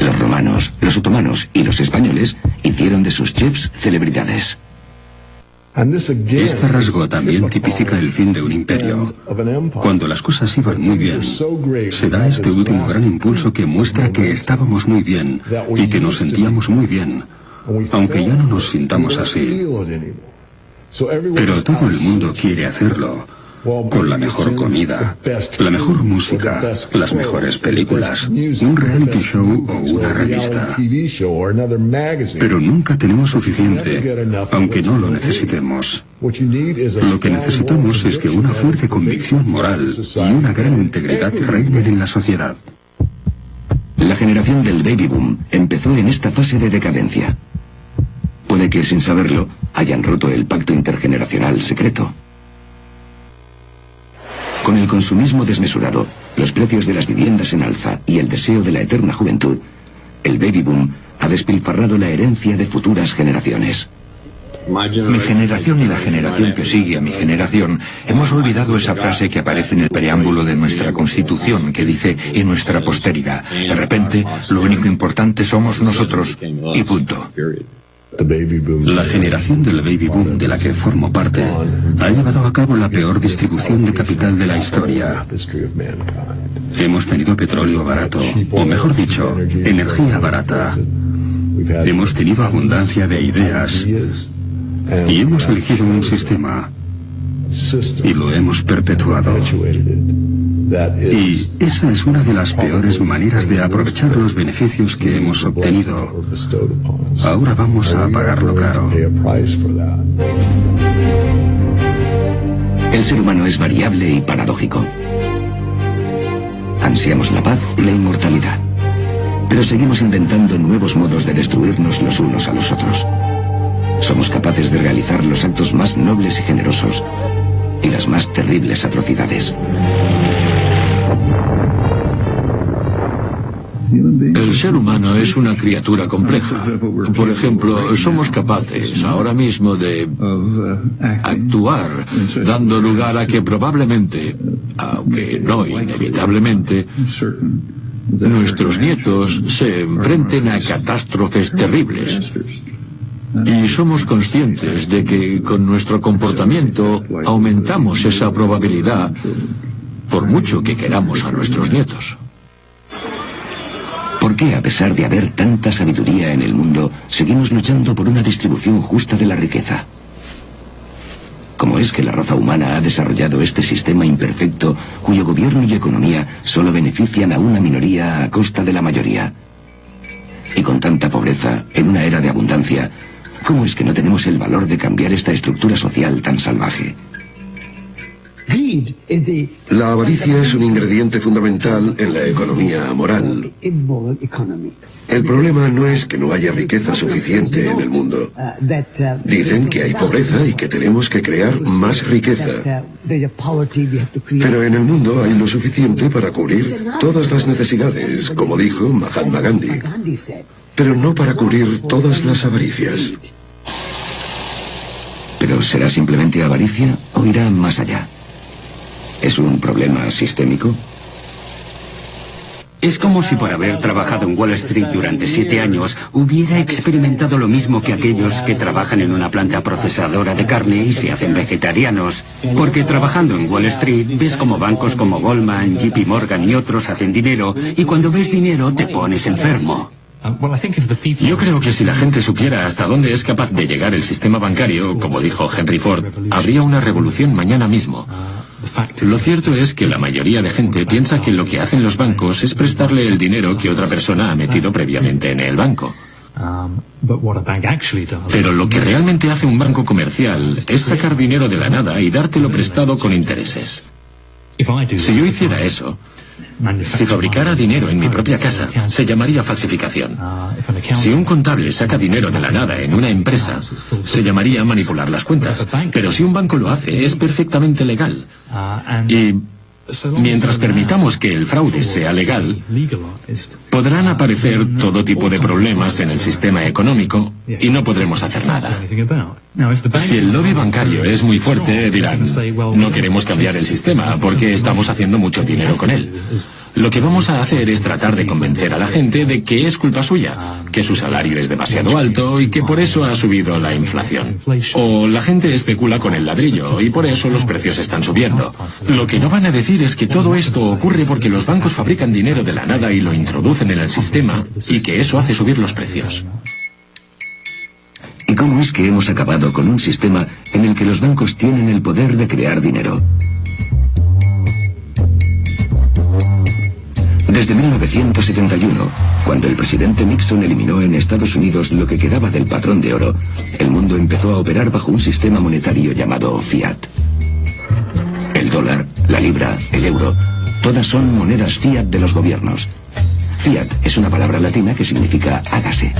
L: Los romanos, los otomanos y los españoles hicieron de sus chefs celebridades.
N: Este rasgo también tipifica el fin de un imperio. Cuando las cosas iban muy bien, se da este último gran impulso que muestra que estábamos muy bien y que nos sentíamos muy bien, aunque ya no nos sintamos así. Pero todo el mundo quiere hacerlo, con la mejor comida, la mejor música, las mejores películas, un reality show o una revista. Pero nunca tenemos suficiente, aunque no lo necesitemos. Lo que necesitamos es que una fuerte convicción moral y una gran integridad reinen en la sociedad.
L: La generación del baby boom empezó en esta fase de decadencia. Puede que, sin saberlo, hayan roto el pacto intergeneracional secreto. Con el consumismo desmesurado, los precios de las viviendas en alza y el deseo de la eterna juventud, el baby boom ha despilfarrado la herencia de futuras generaciones.
M: Mi generación y la generación que sigue a mi generación hemos olvidado esa frase que aparece en el preámbulo de nuestra Constitución que dice "y nuestra posteridad". De repente, lo único importante somos nosotros y punto.
N: La generación del baby boom de la que formo parte ha llevado a cabo la peor distribución de capital de la historia. Hemos tenido petróleo barato, o mejor dicho, energía barata. Hemos tenido abundancia de ideas y hemos elegido un sistema y lo hemos perpetuado. Y esa es una de las peores maneras de aprovechar los beneficios que hemos obtenido. Ahora vamos a pagarlo caro.
L: El ser humano es variable y paradójico. Ansiamos la paz y la inmortalidad, pero seguimos inventando nuevos modos de destruirnos los unos a los otros. Somos capaces de realizar los actos más nobles y generosos y las más terribles atrocidades.
P: El ser humano es una criatura compleja. Por ejemplo, somos capaces ahora mismo de actuar, dando lugar a que probablemente, aunque no inevitablemente, nuestros nietos se enfrenten a catástrofes terribles. Y somos conscientes de que con nuestro comportamiento aumentamos esa probabilidad, por mucho que queramos a nuestros nietos.
L: ¿Por qué, a pesar de haber tanta sabiduría en el mundo, seguimos luchando por una distribución justa de la riqueza? ¿Cómo es que la raza humana ha desarrollado este sistema imperfecto cuyo gobierno y economía solo benefician a una minoría a costa de la mayoría? Y con tanta pobreza, en una era de abundancia, ¿cómo es que no tenemos el valor de cambiar esta estructura social tan salvaje?
Q: La avaricia es un ingrediente fundamental en la economía moral. El problema no es que no haya riqueza suficiente en el mundo. Dicen que hay pobreza y que tenemos que crear más riqueza. Pero en el mundo hay lo suficiente para cubrir todas las necesidades, como dijo Mahatma Gandhi. Pero no para cubrir todas las avaricias.
L: ¿Pero será simplemente avaricia o irá más allá? ¿Es un problema sistémico?
R: Es como si por haber trabajado en Wall Street durante 7 años hubiera experimentado lo mismo que aquellos que trabajan en una planta procesadora de carne y se hacen vegetarianos. Porque trabajando en Wall Street ves como bancos como Goldman, JP Morgan y otros hacen dinero, y cuando ves dinero te pones enfermo.
P: Yo creo que si la gente supiera hasta dónde es capaz de llegar el sistema bancario, como dijo Henry Ford, habría una revolución mañana mismo. Lo cierto es que la mayoría de gente piensa que lo que hacen los bancos es prestarle el dinero que otra persona ha metido previamente en el banco. Pero lo que realmente hace un banco comercial es sacar dinero de la nada y dártelo prestado con intereses. Si yo hiciera eso, si fabricara dinero en mi propia casa, se llamaría falsificación. Si un contable saca dinero de la nada en una empresa, se llamaría manipular las cuentas. Pero si un banco lo hace, es perfectamente legal. Y mientras permitamos que el fraude sea legal, podrán aparecer todo tipo de problemas en el sistema económico y no podremos hacer nada. Si el lobby bancario es muy fuerte, dirán, no queremos cambiar el sistema porque estamos haciendo mucho dinero con él. Lo que vamos a hacer es tratar de convencer a la gente de que es culpa suya, que su salario es demasiado alto y que por eso ha subido la inflación. O la gente especula con el ladrillo y por eso los precios están subiendo. Lo que no van a decir es que todo esto ocurre porque los bancos fabrican dinero de la nada y lo introducen en el sistema y que eso hace subir los precios.
L: ¿Y cómo es que hemos acabado con un sistema en el que los bancos tienen el poder de crear dinero? Desde 1971, cuando el presidente Nixon eliminó en Estados Unidos lo que quedaba del patrón de oro, el mundo empezó a operar bajo un sistema monetario llamado fiat. El dólar, la libra, el euro, todas son monedas fiat de los gobiernos. Fiat es una palabra latina que significa hágase.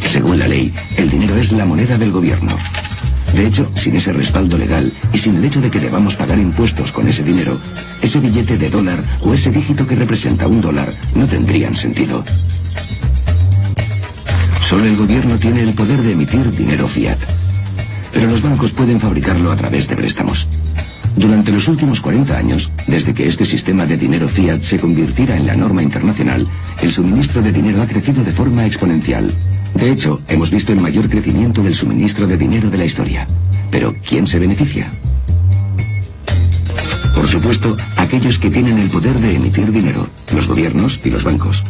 L: Según la ley, el dinero es la moneda del gobierno. De hecho, sin ese respaldo legal y sin el hecho de que debamos pagar impuestos con ese dinero, ese billete de dólar o ese dígito que representa $1 no tendrían sentido. Solo el gobierno tiene el poder de emitir dinero fiat. Pero los bancos pueden fabricarlo a través de préstamos. Durante los últimos 40 años, desde que este sistema de dinero fiat se convirtiera en la norma internacional, el suministro de dinero ha crecido de forma exponencial. De hecho, hemos visto el mayor crecimiento del suministro de dinero de la historia. Pero, ¿quién se beneficia? Por supuesto, aquellos que tienen el poder de emitir dinero, los gobiernos y los bancos.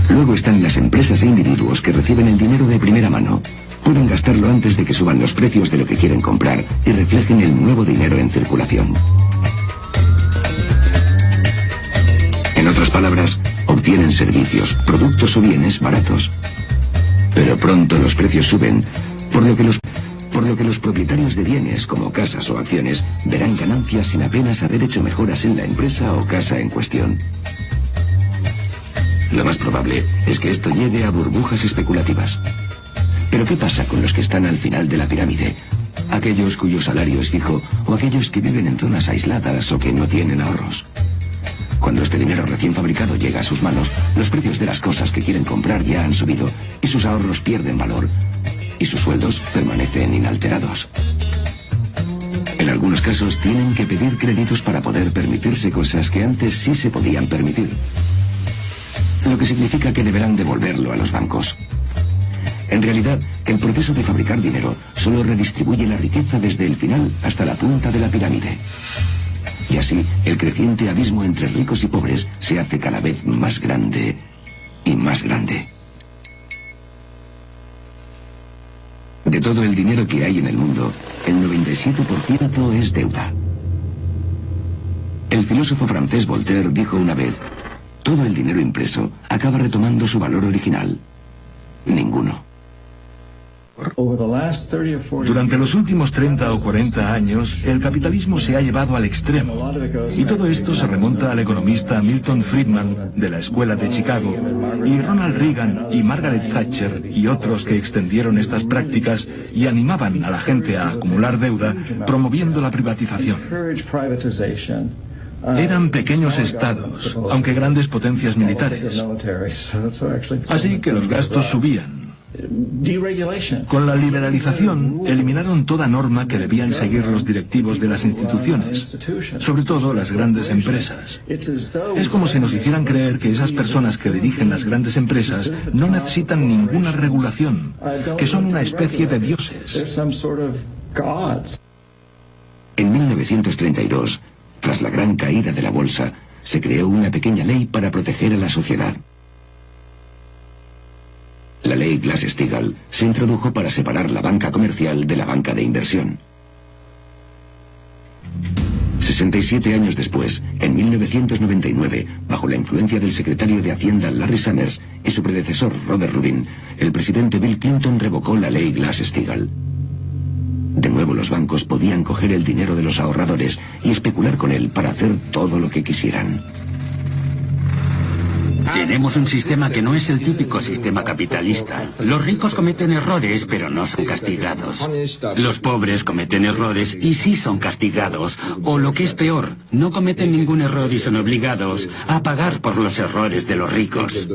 L: Luego están las empresas e individuos que reciben el dinero de primera mano. Pueden gastarlo antes de que suban los precios de lo que quieren comprar y reflejen el nuevo dinero en circulación. En otras palabras, obtienen servicios, productos o bienes baratos. Pero pronto los precios suben, por lo que los propietarios de bienes, como casas o acciones, verán ganancias sin apenas haber hecho mejoras en la empresa o casa en cuestión. Lo más probable es que esto lleve a burbujas especulativas. Pero ¿qué pasa con los que están al final de la pirámide? Aquellos cuyo salario es fijo o aquellos que viven en zonas aisladas o que no tienen ahorros. Cuando este dinero recién fabricado llega a sus manos, los precios de las cosas que quieren comprar ya han subido y sus ahorros pierden valor y sus sueldos permanecen inalterados. En algunos casos tienen que pedir créditos para poder permitirse cosas que antes sí se podían permitir, lo que significa que deberán devolverlo a los bancos. En realidad, el proceso de fabricar dinero solo redistribuye la riqueza desde el final hasta la punta de la pirámide. Y así, el creciente abismo entre ricos y pobres se hace cada vez más grande y más grande. De todo el dinero que hay en el mundo, el 97% es deuda. El filósofo francés Voltaire dijo una vez, todo el dinero impreso acaba retomando su valor original. Ninguno.
O: Durante los últimos 30 o 40 años, el capitalismo se ha llevado al extremo. Y todo esto se remonta al economista Milton Friedman, de la Escuela de Chicago, y Ronald Reagan y Margaret Thatcher y otros que extendieron estas prácticas y animaban a la gente a acumular deuda, promoviendo la privatización. Eran pequeños estados, aunque grandes potencias militares. Así que los gastos subían. Con la liberalización, eliminaron toda norma que debían seguir los directivos de las instituciones, sobre todo las grandes empresas. Es como si nos hicieran creer que esas personas que dirigen las grandes empresas no necesitan ninguna regulación, que son una especie de dioses.
L: En 1932, tras la gran caída de la bolsa, se creó una pequeña ley para proteger a la sociedad. La ley Glass-Steagall se introdujo para separar la banca comercial de la banca de inversión. 67 años después, en 1999, bajo la influencia del secretario de Hacienda Larry Summers y su predecesor Robert Rubin, el presidente Bill Clinton revocó la ley Glass-Steagall. De nuevo los bancos podían coger el dinero de los ahorradores y especular con él para hacer todo lo que quisieran.
R: Tenemos un sistema que no es el típico sistema capitalista. Los ricos cometen errores, pero no son castigados. Los pobres cometen errores y sí son castigados. O lo que es peor, no cometen ningún error y son obligados a pagar por los errores de los ricos.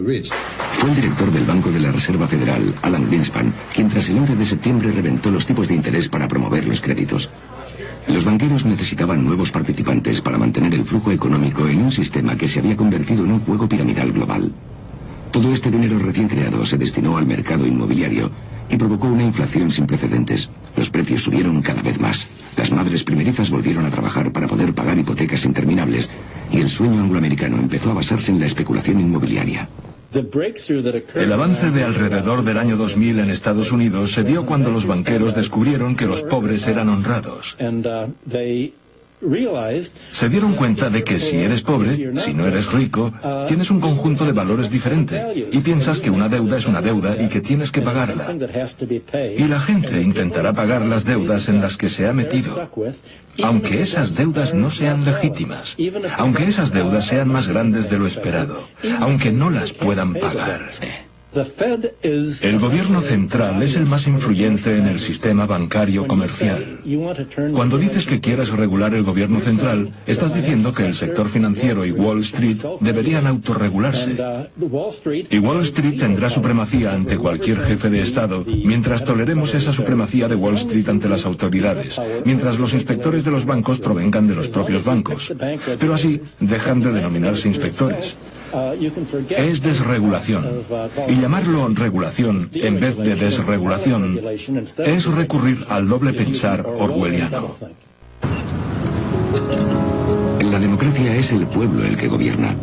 L: Fue el director del Banco de la Reserva Federal, Alan Greenspan, quien tras el 11 de septiembre reventó los tipos de interés para promover los créditos. Los banqueros necesitaban nuevos participantes para mantener el flujo económico en un sistema que se había convertido en un juego piramidal global. Todo este dinero recién creado se destinó al mercado inmobiliario y provocó una inflación sin precedentes. Los precios subieron cada vez más. Las madres primerizas volvieron a trabajar para poder pagar hipotecas interminables y el sueño angloamericano empezó a basarse en la especulación inmobiliaria.
O: El avance de alrededor del año 2000 en Estados Unidos se dio cuando los banqueros descubrieron que los pobres eran honrados. Se dieron cuenta de que si eres pobre, si no eres rico, tienes un conjunto de valores diferente y piensas que una deuda es una deuda y que tienes que pagarla. Y la gente intentará pagar las deudas en las que se ha metido, aunque esas deudas no sean legítimas, aunque esas deudas sean más grandes de lo esperado, aunque no las puedan pagar. El gobierno central es el más influyente en el sistema bancario comercial. Cuando dices que quieres regular el gobierno central, estás diciendo que el sector financiero y Wall Street deberían autorregularse. Y Wall Street tendrá supremacía ante cualquier jefe de Estado, mientras toleremos esa supremacía de Wall Street ante las autoridades, mientras los inspectores de los bancos provengan de los propios bancos. Pero así dejan de denominarse inspectores. Es desregulación. Y llamarlo regulación en vez de desregulación es recurrir al doble pensar orwelliano.
L: En la democracia es el pueblo el que gobierna.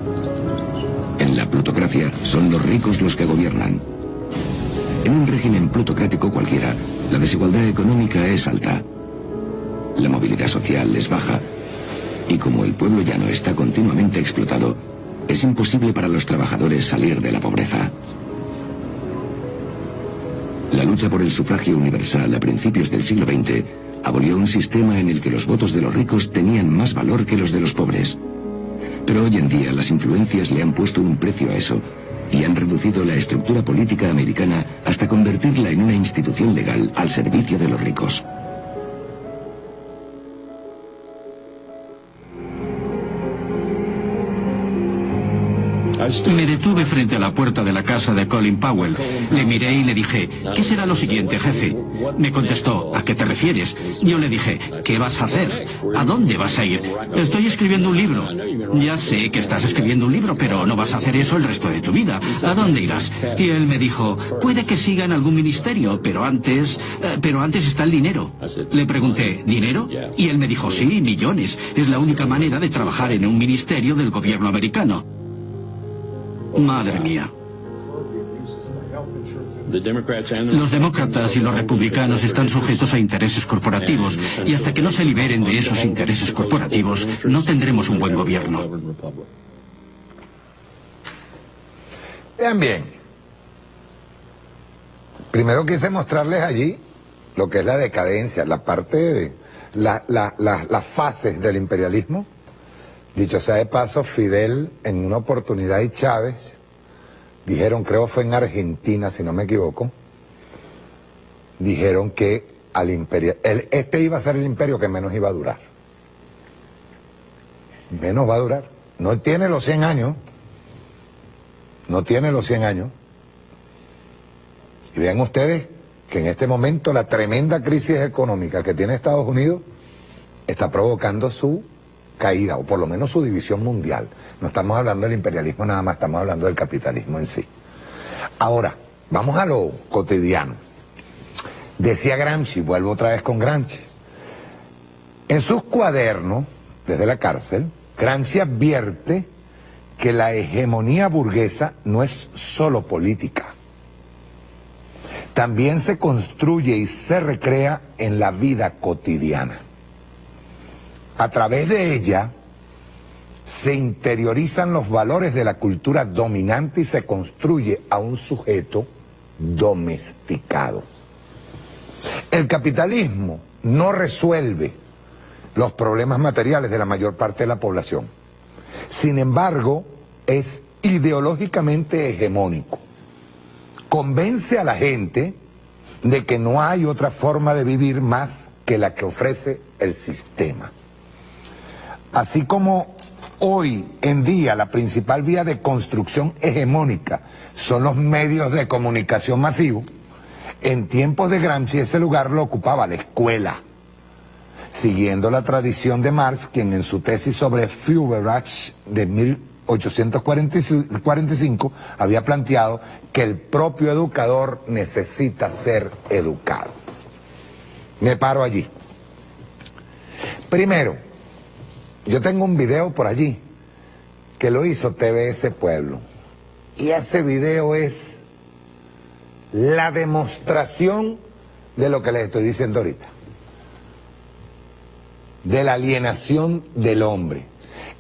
L: En la plutocracia son los ricos los que gobiernan. En un régimen plutocrático cualquiera, la desigualdad económica es alta. La movilidad social es baja. Y como el pueblo llano está continuamente explotado, es imposible para los trabajadores salir de la pobreza. La lucha por el sufragio universal a principios del siglo XX abolió un sistema en el que los votos de los ricos tenían más valor que los de los pobres. Pero hoy en día las influencias le han puesto un precio a eso y han reducido la estructura política americana hasta convertirla en una institución legal al servicio de los ricos.
R: Me detuve frente a la puerta de la casa de Colin Powell. Le miré y le dije, ¿qué será lo siguiente, jefe? Me contestó, ¿a qué te refieres? Yo le dije, ¿qué vas a hacer? ¿A dónde vas a ir? Estoy escribiendo un libro. Ya sé que estás escribiendo un libro, pero no vas a hacer eso el resto de tu vida. ¿A dónde irás? Y él me dijo, puede que siga en algún ministerio, pero antes está el dinero. Le pregunté, ¿dinero? Y él me dijo, sí, millones. Es la única manera de trabajar en un ministerio del gobierno americano. Madre mía. Los demócratas y los republicanos están sujetos a intereses corporativos y hasta que no se liberen de esos intereses corporativos no tendremos un buen gobierno.
K: Vean bien. Primero quise mostrarles allí lo que es la decadencia, la parte de las fases del imperialismo. Dicho sea de paso, Fidel en una oportunidad y Chávez dijeron, creo fue en Argentina, si no me equivoco, dijeron que al imperio, este iba a ser el imperio que menos iba a durar. Menos va a durar. No tiene los 100 años. No tiene los 100 años. Y vean ustedes que en este momento la tremenda crisis económica que tiene Estados Unidos está provocando su caída, o por lo menos su división mundial. No estamos hablando del imperialismo nada más, estamos hablando del capitalismo en sí. Ahora, vamos a lo cotidiano. Decía Gramsci, vuelvo otra vez con Gramsci. En sus cuadernos, desde la cárcel, Gramsci advierte que la hegemonía burguesa no es solo política. También se construye y se recrea en la vida cotidiana. A través de ella se interiorizan los valores de la cultura dominante y se construye a un sujeto domesticado. El capitalismo no resuelve los problemas materiales de la mayor parte de la población. Sin embargo, es ideológicamente hegemónico. Convence a la gente de que no hay otra forma de vivir más que la que ofrece el sistema. Así como hoy en día la principal vía de construcción hegemónica son los medios de comunicación masivos, en tiempos de Gramsci ese lugar lo ocupaba la escuela, siguiendo la tradición de Marx, quien en su tesis sobre Feuerbach de 1845 había planteado que el propio educador necesita ser educado. Me paro allí. Primero, yo tengo un video por allí que lo hizo TVS Pueblo, y ese video es la demostración de lo que les estoy diciendo ahorita, de la alienación del hombre,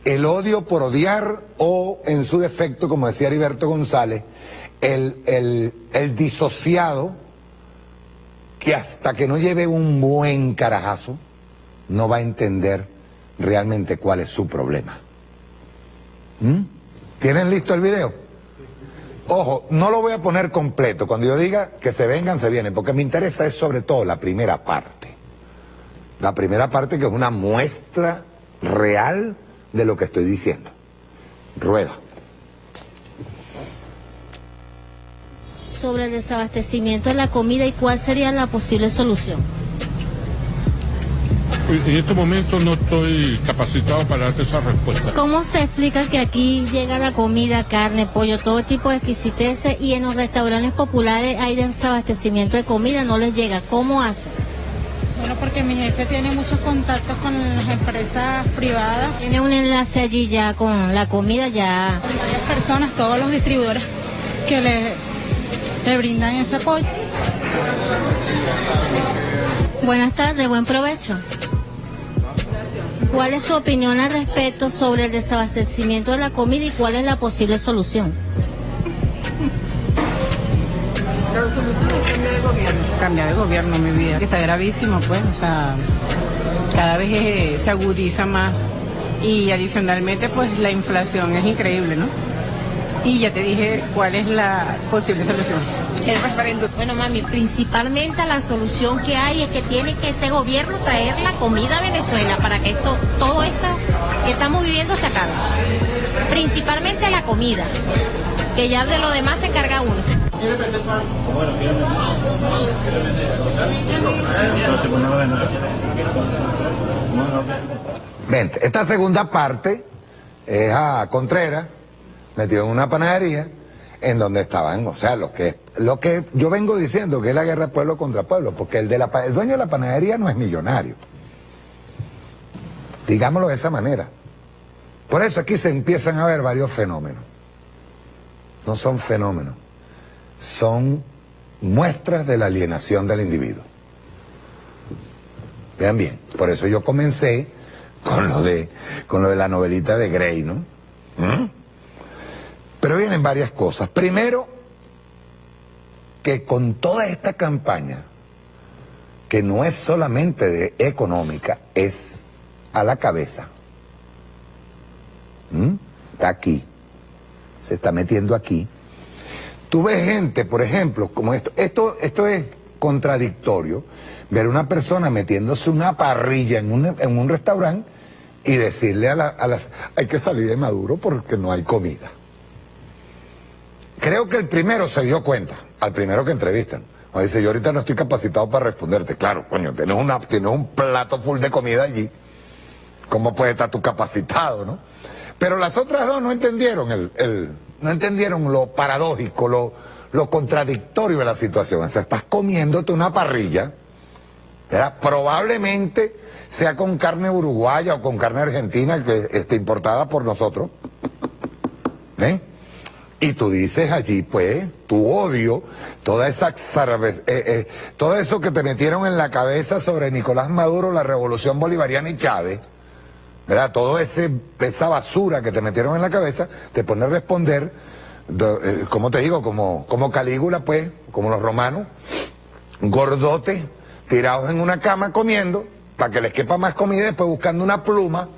K: el odio por odiar, o en su defecto, como decía Heriberto González, el disociado que hasta que no lleve un buen carajazo no va a entender realmente cuál es su problema. ¿Tienen listo el video? Ojo, no lo voy a poner completo. Cuando yo diga que se vengan, se vienen, porque me interesa es sobre todo la primera parte. La primera parte, que es una muestra real de lo que estoy diciendo. Rueda.
S: Sobre el desabastecimiento de la comida y cuál sería la posible solución.
T: En estos momentos no estoy capacitado para darte esa respuesta.
S: ¿Cómo se explica que aquí llega la comida, carne, pollo, todo tipo de exquisiteces, y en los restaurantes populares hay desabastecimiento de comida, no les llega? ¿Cómo hacen?
U: Bueno, porque mi jefe tiene muchos contactos con las empresas privadas.
S: Tiene un enlace allí ya con la comida, ya.
U: Varias personas, todos los distribuidores que le brindan ese apoyo.
S: Buenas tardes, buen provecho. ¿Cuál es su opinión al respecto sobre el desabastecimiento de la comida y cuál es la posible solución?
V: La solución es cambiar de gobierno. Cambiar de gobierno, mi vida. Que está gravísimo, pues. O sea, cada vez se agudiza más. Y adicionalmente, pues, la inflación es increíble, ¿no? Y ya te dije cuál es la posible solución. El referéndum.
W: Bueno, mami, principalmente la solución que hay es que tiene que este gobierno traer la comida a Venezuela para que todo esto que estamos viviendo se acabe. Principalmente la comida, que ya de lo demás se encarga uno.
K: Vente, esta segunda parte es a Contreras, metido en una panadería, en donde estaban, o sea, lo que yo vengo diciendo que es la guerra pueblo contra pueblo, porque el dueño de la panadería no es millonario. Digámoslo de esa manera. Por eso aquí se empiezan a ver varios fenómenos. No son fenómenos, son muestras de la alienación del individuo. Vean bien, por eso yo comencé con lo de la novelita de Grey, ¿no? Pero vienen varias cosas. Primero, que con toda esta campaña, que no es solamente de económica, es a la cabeza. Está aquí, se está metiendo aquí. Tú ves gente, por ejemplo, como esto es contradictorio, ver una persona metiéndose una parrilla en un restaurante y decirle hay que salir de Maduro porque no hay comida. creo que el primero se dio cuenta, al primero que entrevistan. Nos dice, yo ahorita no estoy capacitado para responderte. Claro, coño, tienes un plato full de comida allí. ¿Cómo puede estar tú capacitado, no? Pero las otras dos no entendieron no entendieron lo paradójico, lo contradictorio de la situación. O sea, estás comiéndote una parrilla, ¿verdad? Probablemente sea con carne uruguaya o con carne argentina que esté importada por nosotros. ¿Eh? Y tú dices allí, pues, tu odio, todo eso que te metieron en la cabeza sobre Nicolás Maduro, la revolución bolivariana y Chávez, ¿verdad? Toda esa basura que te metieron en la cabeza, te pone a responder, como te digo, como Calígula, pues, como los romanos, gordotes, tirados en una cama comiendo, para que les quepa más comida, y después buscando una pluma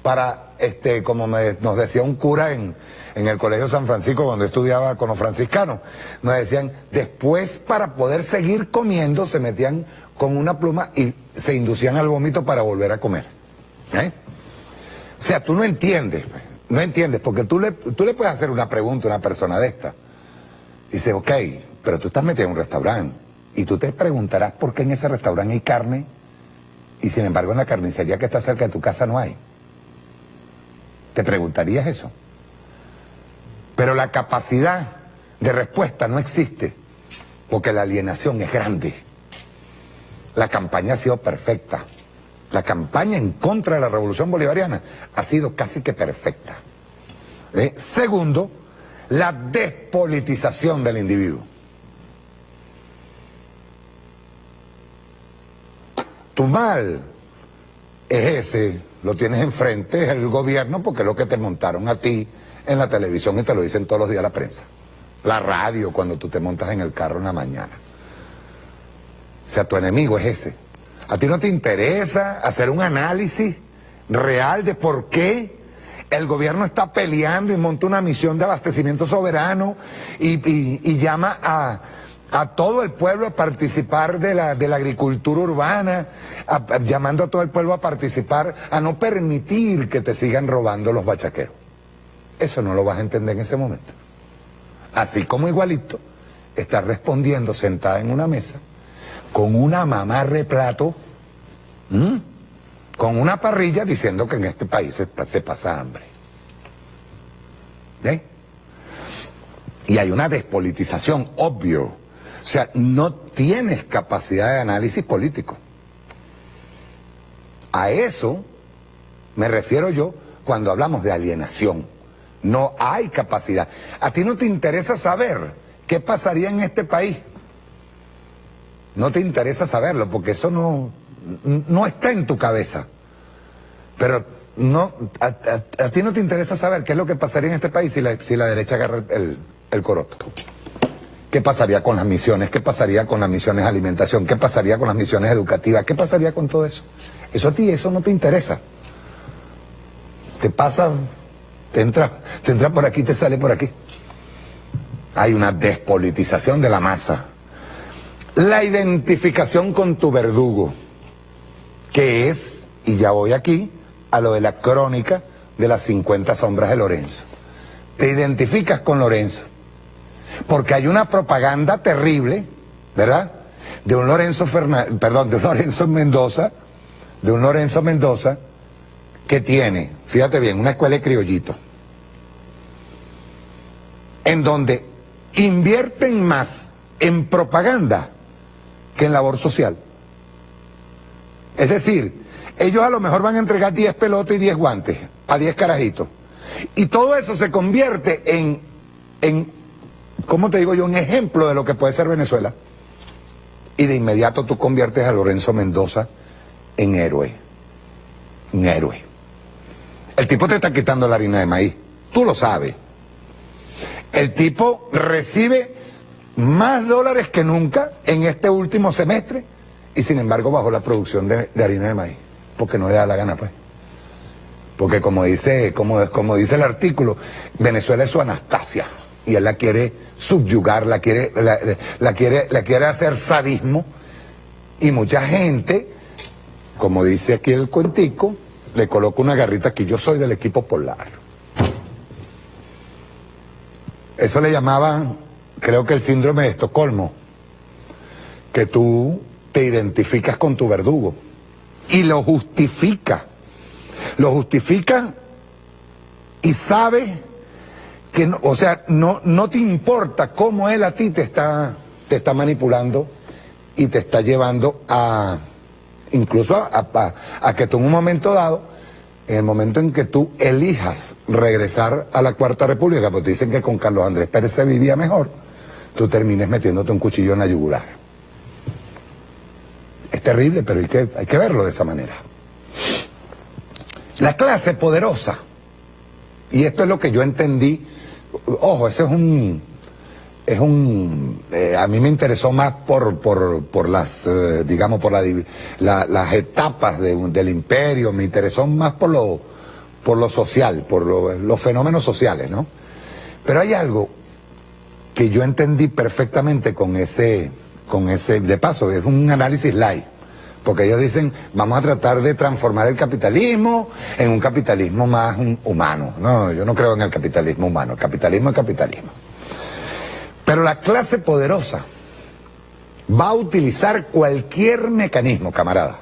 K: para, como nos decía un cura en el Colegio San Francisco cuando estudiaba con los franciscanos, nos decían, después para poder seguir comiendo se metían con una pluma y se inducían al vómito para volver a comer. ¿Eh? O sea, tú no entiendes, porque tú le puedes hacer una pregunta a una persona de esta. Dice, ok, pero tú estás metido en un restaurante y tú te preguntarás por qué en ese restaurante hay carne y sin embargo en la carnicería que está cerca de tu casa no hay. ¿Te preguntarías eso? Pero la capacidad de respuesta no existe, porque la alienación es grande. La campaña ha sido perfecta. La campaña en contra de la revolución bolivariana ha sido casi que perfecta. Segundo, la despolitización del individuo. Tu mal es ese, lo tienes enfrente, es el gobierno, porque es lo que te montaron a ti en la televisión y te lo dicen todos los días la prensa. La radio, cuando tú te montas en el carro en la mañana. O sea, tu enemigo es ese. ¿A ti no te interesa hacer un análisis real de por qué el gobierno está peleando y monta una misión de abastecimiento soberano y llama a todo el pueblo a participar de la agricultura urbana, llamando a todo el pueblo a participar, a no permitir que te sigan robando los bachaqueros? Eso no lo vas a entender en ese momento. Así como igualito, estás respondiendo sentada en una mesa, con una mamarre plato, con una parrilla, diciendo que en este país se pasa hambre. ¿Eh? Y hay una despolitización, obvio. O sea, no tienes capacidad de análisis político. A eso me refiero yo cuando hablamos de alienación. No hay capacidad. A ti no te interesa saber qué pasaría en este país. No te interesa saberlo porque eso no está en tu cabeza. Pero a ti no te interesa saber qué es lo que pasaría en este país si la derecha agarra el coroto. ¿Qué pasaría con las misiones? ¿Qué pasaría con las misiones de alimentación? ¿Qué pasaría con las misiones educativas? ¿Qué pasaría con todo eso? Eso a ti, eso no te interesa. Te pasa, te entra por aquí, te sale por aquí. Hay una despolitización de la masa. La identificación con tu verdugo, que es, y ya voy aquí, a lo de la crónica de las 50 sombras de Lorenzo. Te identificas con Lorenzo, porque hay una propaganda terrible, ¿verdad? De un Lorenzo Mendoza, que tiene, fíjate bien, una escuela de criollito, en donde invierten más en propaganda que en labor social. Es decir, ellos a lo mejor van a entregar 10 pelotas y 10 guantes a 10 carajitos. Y todo eso se convierte en, ¿cómo te digo yo?, un ejemplo de lo que puede ser Venezuela. Y de inmediato tú conviertes a Lorenzo Mendoza en héroe. Un héroe. El tipo te está quitando la harina de maíz. Tú lo sabes. El tipo recibe más dólares que nunca en este último semestre y sin embargo bajó la producción de harina de maíz. Porque no le da la gana, pues. Porque como dice el artículo, Venezuela es su Anastasia y él la quiere subyugar, la quiere hacer sadismo, y mucha gente, como dice aquí el cuentico, le coloca una garrita aquí: yo soy del equipo polar. Eso le llamaban, creo que el síndrome de Estocolmo, que tú te identificas con tu verdugo y lo justifica y sabe que, no, o sea, no te importa cómo él a ti te está manipulando y te está llevando a, incluso a que tú en un momento dado, en el momento en que tú elijas regresar a la Cuarta República, pues dicen que con Carlos Andrés Pérez se vivía mejor, tú termines metiéndote un cuchillo en la yugular. Es terrible, pero hay que verlo de esa manera. La clase poderosa, y esto es lo que yo entendí, ojo, ese es un a mí me interesó más por las, digamos, por las etapas del imperio, me interesó más por lo social, por los fenómenos sociales, ¿no? Pero hay algo que yo entendí perfectamente con ese, de paso, es un análisis light, porque ellos dicen, vamos a tratar de transformar el capitalismo en un capitalismo más humano. No, yo no creo en el capitalismo humano, el capitalismo es capitalismo. Pero la clase poderosa va a utilizar cualquier mecanismo, camarada,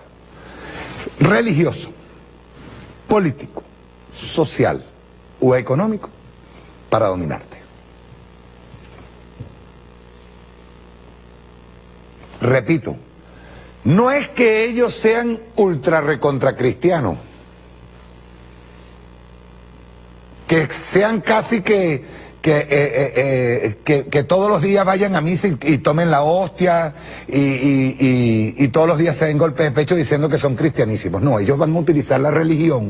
K: religioso, político, social o económico, para dominarte. Repito, no es que ellos sean ultra recontra cristianos, que sean casi que todos los días vayan a misa y tomen la hostia y todos los días se den golpes de pecho diciendo que son cristianísimos. No, ellos van a utilizar la religión,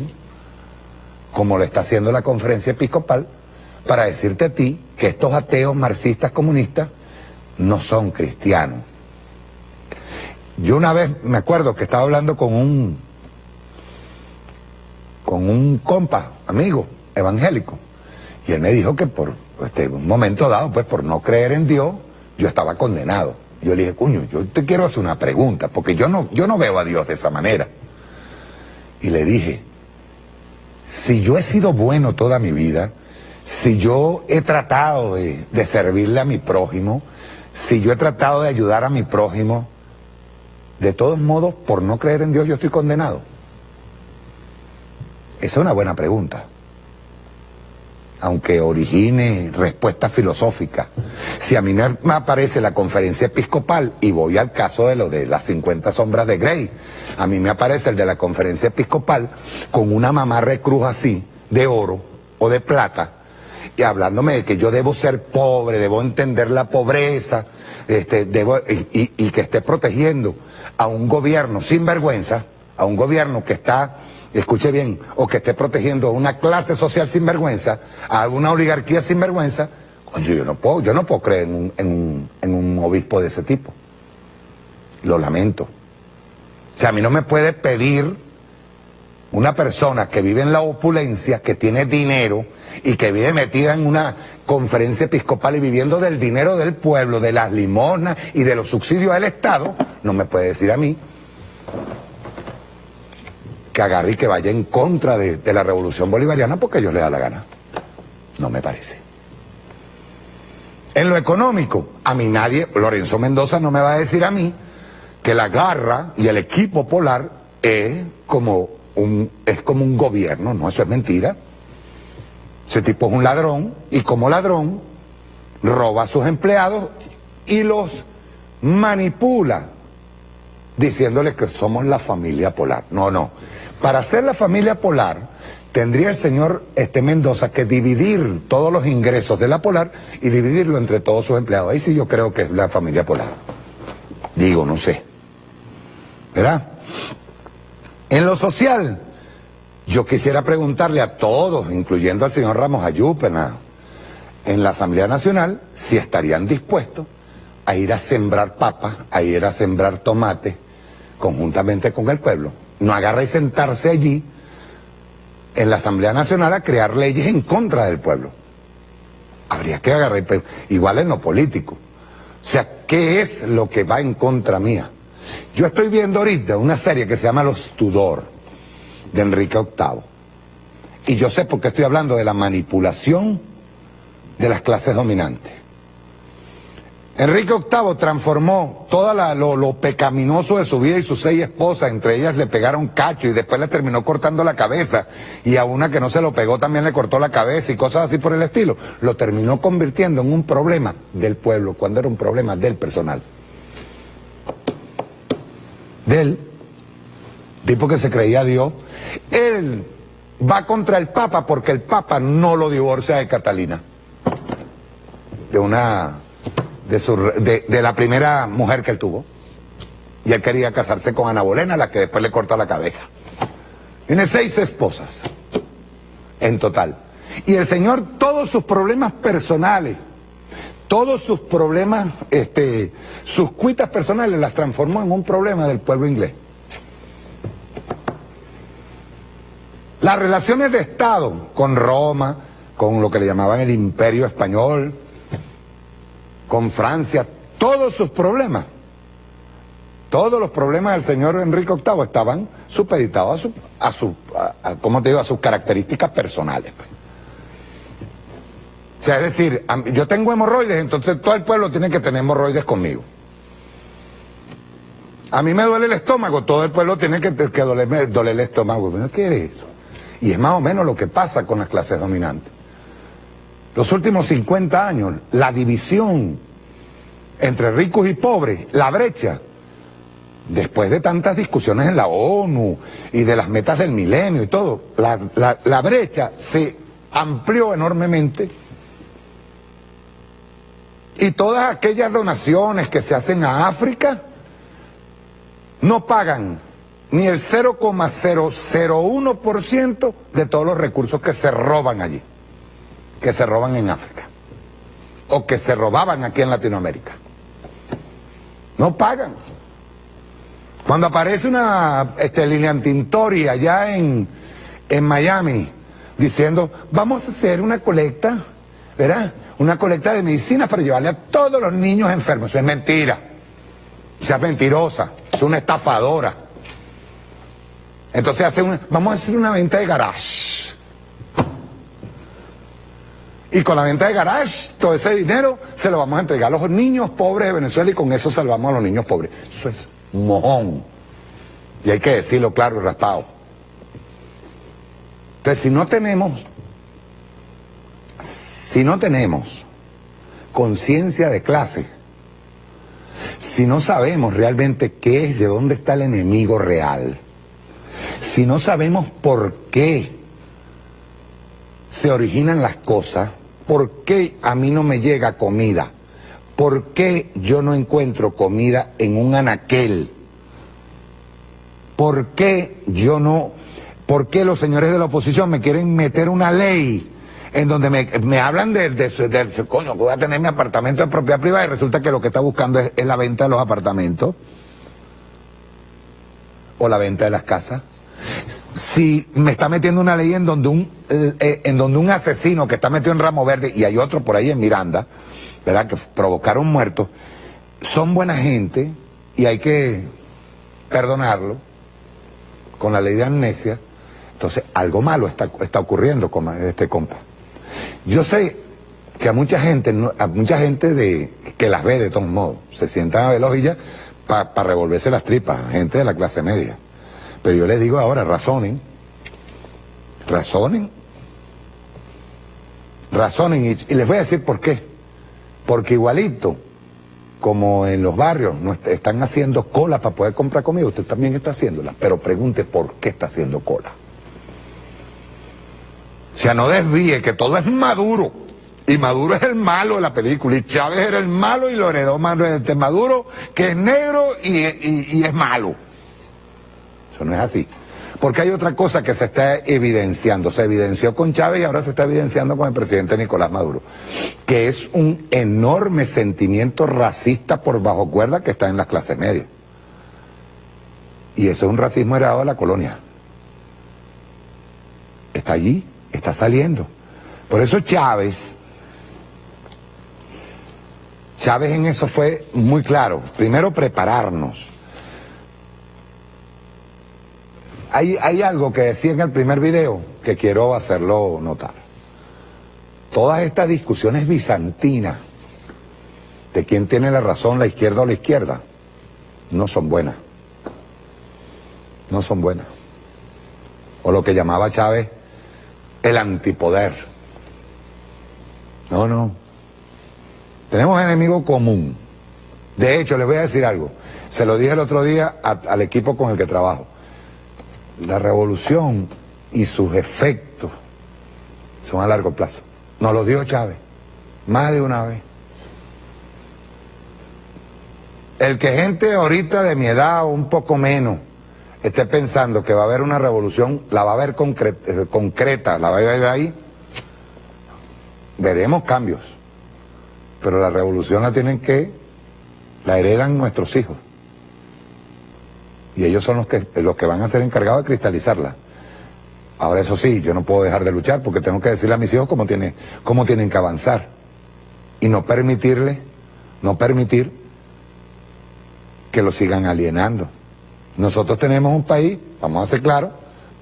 K: como lo está haciendo la Conferencia Episcopal, para decirte a ti que estos ateos marxistas comunistas no son cristianos. Yo una vez me acuerdo que estaba hablando con un compa, amigo, evangélico, y él me dijo que por un momento dado, pues por no creer en Dios, yo estaba condenado. Yo le dije, cuño, yo te quiero hacer una pregunta, porque yo no veo a Dios de esa manera. Y le dije, si yo he sido bueno toda mi vida, si yo he tratado de servirle a mi prójimo, si yo he tratado de ayudar a mi prójimo, de todos modos, por no creer en Dios, yo estoy condenado. Esa es una buena pregunta, aunque origine respuestas filosóficas. Si a mí me aparece la Conferencia Episcopal, y voy al caso de lo de las 50 sombras de Grey, a mí me aparece el de la Conferencia Episcopal con una mamarra de cruz así, de oro o de plata, y hablándome de que yo debo ser pobre, debo entender la pobreza, y que esté protegiendo a un gobierno sin vergüenza, a un gobierno que está, escuche bien, o que esté protegiendo a una clase social sin vergüenza, a una oligarquía sin vergüenza. Oye, yo no puedo creer en un obispo de ese tipo. Lo lamento. O sea, a mí no me puede pedir una persona que vive en la opulencia, que tiene dinero y que vive metida en una conferencia episcopal y viviendo del dinero del pueblo, de las limosnas y de los subsidios del Estado, no me puede decir a mí que agarre y que vaya en contra de la revolución bolivariana porque a ellos les da la gana. No me parece. En lo económico, a mí nadie, Lorenzo Mendoza no me va a decir a mí que la garra y el equipo polar es como un gobierno. No, eso es mentira. Ese tipo es un ladrón y como ladrón roba a sus empleados y los manipula diciéndoles que somos la familia polar. No. Para ser la familia polar tendría el señor Mendoza que dividir todos los ingresos de la polar y dividirlo entre todos sus empleados. Ahí sí yo creo que es la familia polar. Digo, no sé. ¿Verdad? En lo social, yo quisiera preguntarle a todos, incluyendo al señor Ramos Ayub en la Asamblea Nacional, si estarían dispuestos a ir a sembrar papas, a ir a sembrar tomate, conjuntamente con el pueblo. No agarra y sentarse allí, en la Asamblea Nacional, a crear leyes en contra del pueblo. Habría que agarrar, pero igual en lo político. O sea, ¿qué es lo que va en contra mía? Yo estoy viendo ahorita una serie que se llama Los Tudor, de Enrique VIII. Y yo sé por qué estoy hablando de la manipulación de las clases dominantes. Enrique VIII transformó todo lo pecaminoso de su vida y sus 6 esposas, entre ellas le pegaron cacho y después le terminó cortando la cabeza, y a una que no se lo pegó también le cortó la cabeza y cosas así por el estilo. Lo terminó convirtiendo en un problema del pueblo, cuando era un problema del personal. Del tipo que se creía Dios. Él va contra el Papa porque el Papa no lo divorcia de Catalina, de la primera mujer que él tuvo, y él quería casarse con Ana Bolena, la que después le corta la cabeza. Tiene 6 esposas en total, y el señor todos sus problemas personales, todos sus problemas, sus cuitas personales las transformó en un problema del pueblo inglés. Las relaciones de Estado con Roma, con lo que le llamaban el Imperio Español, con Francia, todos sus problemas, todos los problemas del señor Enrique VIII estaban supeditados a sus características personales. Pues. O sea, es decir, yo tengo hemorroides, entonces todo el pueblo tiene que tener hemorroides conmigo. A mí me duele el estómago, todo el pueblo tiene que doler el estómago. ¿No quiere eso? Y es más o menos lo que pasa con las clases dominantes. Los últimos 50 años, la división entre ricos y pobres, la brecha, después de tantas discusiones en la ONU y de las metas del milenio y todo, la brecha se amplió enormemente, y todas aquellas donaciones que se hacen a África no pagan ni el 0,001% de todos los recursos que se roban allí, que se roban en África, o que se robaban aquí en Latinoamérica. No pagan. Cuando aparece una Lilian Tintori allá en Miami diciendo, vamos a hacer una colecta, ¿verdad? Una colecta de medicinas para llevarle a todos los niños enfermos. Eso es mentira. Esa es mentirosa, es una estafadora. Entonces vamos a hacer una venta de garage. Y con la venta de garage, todo ese dinero se lo vamos a entregar a los niños pobres de Venezuela, y con eso salvamos a los niños pobres. Eso es mojón. Y hay que decirlo claro y raspado. Entonces, si no tenemos conciencia de clase, si no sabemos realmente qué es, de dónde está el enemigo real, si no sabemos por qué se originan las cosas, por qué a mí no me llega comida, por qué yo no encuentro comida en un anaquel, por qué los señores de la oposición me quieren meter una ley en donde me hablan de coño, que voy a tener mi apartamento de propiedad privada, y resulta que lo que está buscando es la venta de los apartamentos o la venta de las casas. Si me está metiendo una ley en donde un asesino que está metido en Ramo Verde, y hay otro por ahí en Miranda, ¿verdad?, que provocaron muertos, son buena gente y hay que perdonarlo con la ley de amnesia. Entonces algo malo está ocurriendo con este compa. Yo sé que a mucha gente que las ve de todos modos, se sientan a ver la hojilla para revolverse las tripas, gente de la clase media. Pero yo les digo ahora, razonen, y les voy a decir por qué. Porque igualito como en los barrios están haciendo cola para poder comprar comida, usted también está haciéndola, pero pregunte por qué está haciendo cola. O sea, no desvíe que todo es Maduro, y Maduro es el malo de la película, y Chávez era el malo y lo heredó Maduro, que es negro y es malo. Eso no es así. Porque hay otra cosa que se está evidenciando. Se evidenció con Chávez y ahora se está evidenciando con el presidente Nicolás Maduro, que es un enorme sentimiento racista por bajo cuerda que está en las clases medias. Y eso es un racismo heredado de la colonia. Está allí, está saliendo. Por eso Chávez en eso fue muy claro. Primero, prepararnos. Hay algo que decía en el primer video que quiero hacerlo notar. todas estas discusiones bizantinas de quién tiene la razón, la izquierda o la izquierda, no son buenas. No son buenas. O lo que llamaba Chávez el antipoder. No, no. Tenemos enemigo común. De hecho, les voy a decir algo. Se lo dije el otro día al equipo con el que trabajo. La revolución y sus efectos son a largo plazo. Nos lo dijo Chávez, más de una vez. El que gente ahorita de mi edad o un poco menos esté pensando que va a haber una revolución, la va a ver concreta, la va a ver ahí, veremos cambios. Pero la revolución la heredan nuestros hijos. Y ellos son los que van a ser encargados de cristalizarla. Ahora, eso sí, yo no puedo dejar de luchar porque tengo que decirle a mis hijos cómo tienen que avanzar. Y no permitir que lo sigan alienando. Nosotros tenemos un país, vamos a ser claros,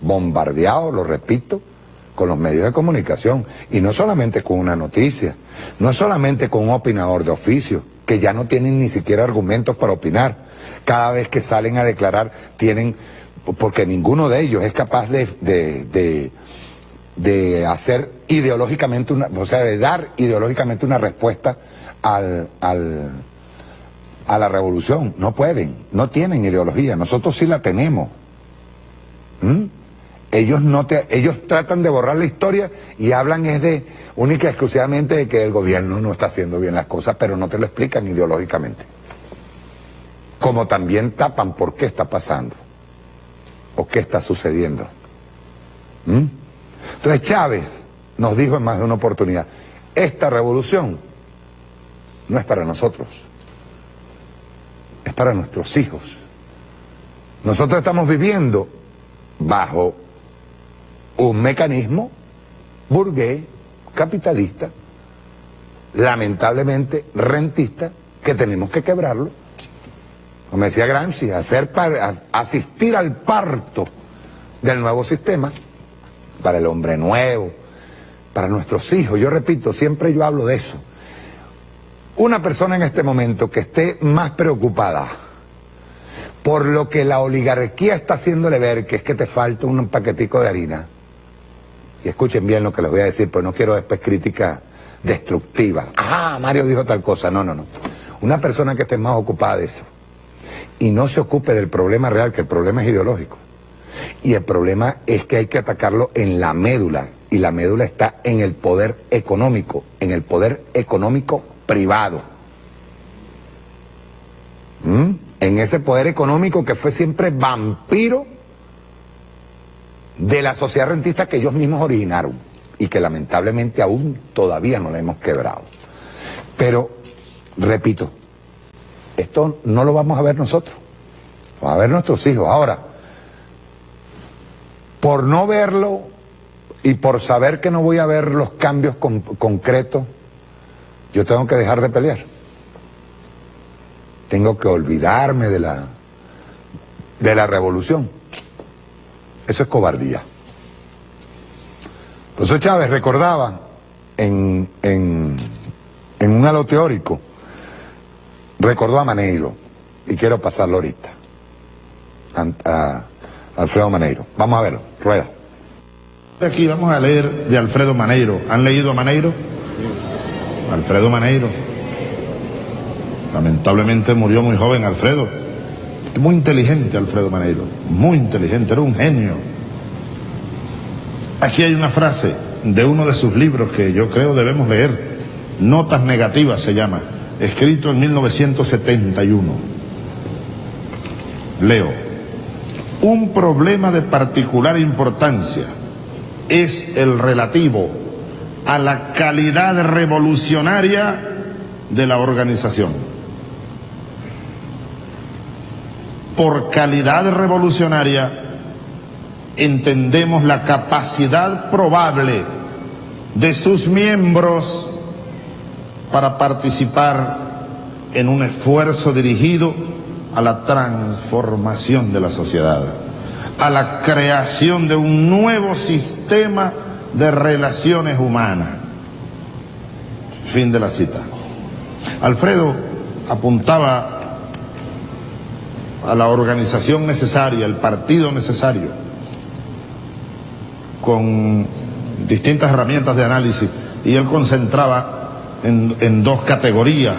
K: bombardeado, lo repito, con los medios de comunicación. Y no solamente con una noticia, no solamente con un opinador de oficio, que ya no tienen ni siquiera argumentos para opinar. Cada vez que salen a declarar porque ninguno de ellos es capaz de hacer ideológicamente de dar ideológicamente una respuesta a la revolución. No pueden, no tienen ideología. Nosotros sí la tenemos. Ellos tratan de borrar la historia y hablan única y exclusivamente de que el gobierno no está haciendo bien las cosas, pero no te lo explican ideológicamente. Como también tapan por qué está pasando o qué está sucediendo. Entonces Chávez nos dijo en más de una oportunidad, esta revolución no es para nosotros, es para nuestros hijos. Nosotros estamos viviendo bajo un mecanismo burgués, capitalista, lamentablemente rentista, que tenemos que quebrarlo. Como decía Gramsci, asistir al parto del nuevo sistema para el hombre nuevo, para nuestros hijos. Yo repito, siempre yo hablo de eso. Una persona en este momento que esté más preocupada por lo que la oligarquía está haciéndole ver, que es que te falta un paquetico de harina, y escuchen bien lo que les voy a decir, pues no quiero después crítica destructiva. Mario dijo tal cosa. No. Una persona que esté más ocupada de eso y no se ocupe del problema real, que el problema es ideológico. Y el problema es que hay que atacarlo en la médula, y la médula está en el poder económico privado. En ese poder económico que fue siempre vampiro de la sociedad rentista que ellos mismos originaron y que lamentablemente aún todavía no la hemos quebrado. Pero, repito, esto no lo vamos a ver nosotros, lo van a ver nuestros hijos. Ahora, por no verlo y por saber que no voy a ver los cambios concretos, yo tengo que dejar de pelear. Tengo que olvidarme de la revolución. Eso es cobardía. Entonces Chávez recordaba en un halo teórico, recordó a Maneiro, y quiero pasarlo ahorita, a Alfredo Maneiro. Vamos a verlo, rueda.
C: Aquí vamos a leer de Alfredo Maneiro. ¿Han leído a Maneiro? Alfredo Maneiro. Lamentablemente murió muy joven Alfredo. Muy inteligente Alfredo Maneiro, muy inteligente, era un genio. Aquí hay una frase de uno de sus libros que yo creo debemos leer, Notas Negativas se llama, escrito en 1971. Leo: un problema de particular importancia es el relativo a la calidad revolucionaria de la organización. Por calidad revolucionaria entendemos la capacidad probable de sus miembros para participar en un esfuerzo dirigido a la transformación de la sociedad, a la creación de un nuevo sistema de relaciones humanas. Fin de la cita. Alfredo apuntaba a la organización necesaria, el partido necesario, con distintas herramientas de análisis, y él concentraba en dos categorías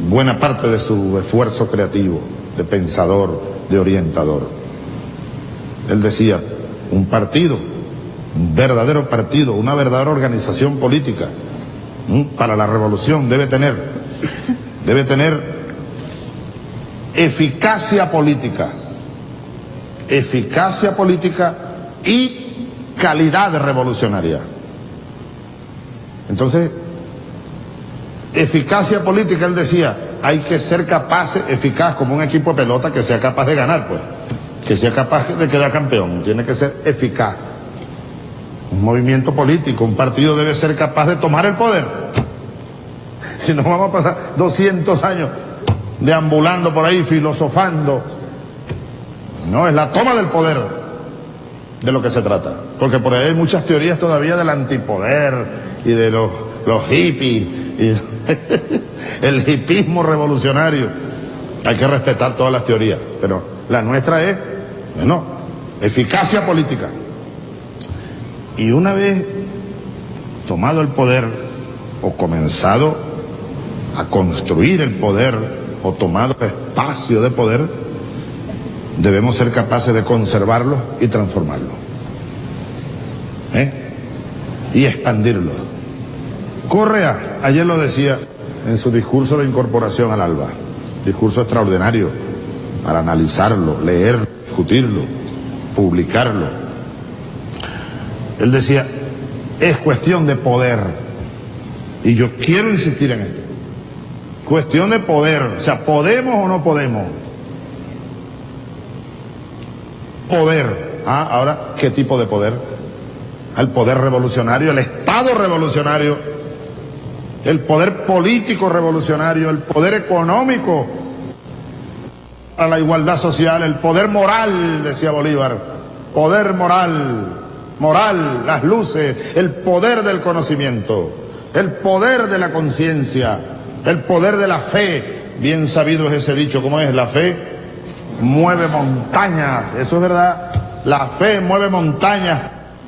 C: buena parte de su esfuerzo creativo, de pensador, de orientador. Él decía, un partido, un verdadero partido, una verdadera organización política para la revolución debe tener eficacia política y calidad revolucionaria. Entonces, eficacia política, él decía, hay que ser eficaz como un equipo de pelota que sea capaz de ganar, pues, que sea capaz de quedar campeón, tiene que ser eficaz. Un movimiento político, un partido debe ser capaz de tomar el poder. Si no, vamos a pasar 200 años deambulando por ahí, filosofando. No, es la toma del poder de lo que se trata. Porque por ahí hay muchas teorías todavía del antipoder y de los hippies, y el hipismo revolucionario. Hay que respetar todas las teorías, pero la nuestra es, bueno, eficacia política. Y una vez tomado el poder, o comenzado a construir el poder, o tomado espacio de poder, debemos ser capaces de conservarlo y transformarlo, y expandirlo. Correa, ayer lo decía en su discurso de incorporación al ALBA, discurso extraordinario para analizarlo, leerlo, discutirlo, publicarlo. Él decía, es cuestión de poder, y yo quiero insistir en esto, cuestión de poder, o sea, ¿podemos o no podemos? Poder. Ahora, ¿qué tipo de poder? El poder revolucionario, el Estado revolucionario, el poder político revolucionario, el poder económico a la igualdad social, el poder moral, decía Bolívar, poder moral, las luces, el poder del conocimiento, el poder de la conciencia, el poder de la fe. Bien sabido es ese dicho, ¿cómo es? La fe mueve montañas, eso es verdad. La fe mueve montañas,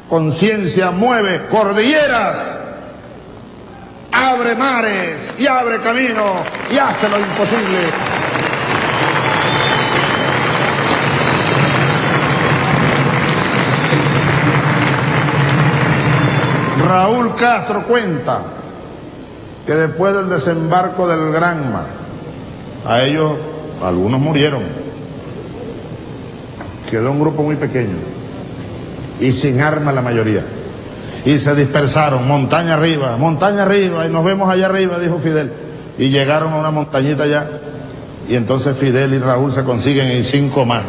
C: conciencia mueve cordilleras, abre mares y abre camino y hace lo imposible. Raúl Castro cuenta que después del desembarco del Granma, a ellos, algunos murieron, quedó un grupo muy pequeño y sin armas la mayoría, y se dispersaron montaña arriba, y nos vemos allá arriba, dijo Fidel, y llegaron a una montañita allá, y entonces Fidel y Raúl se consiguen y 5 más,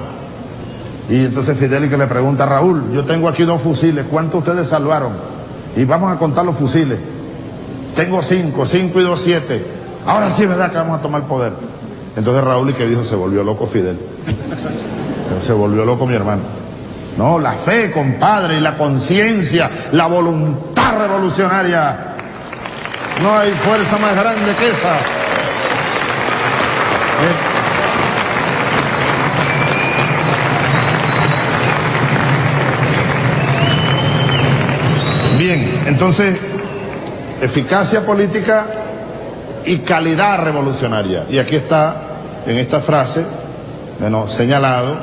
C: y entonces Fidel y que le pregunta a Raúl, yo tengo aquí 2 fusiles, ¿cuántos ustedes salvaron? Y vamos a contar los fusiles. Tengo 5 y 2, 7. Ahora sí, ¿verdad que vamos a tomar poder? Entonces Raúl, y que dijo, se volvió loco Fidel. Se volvió loco mi hermano. No, la fe, compadre, y la conciencia, la voluntad revolucionaria. No hay fuerza más grande que esa. Bien, entonces, eficacia política y calidad revolucionaria. Y aquí está, en esta frase, señalado,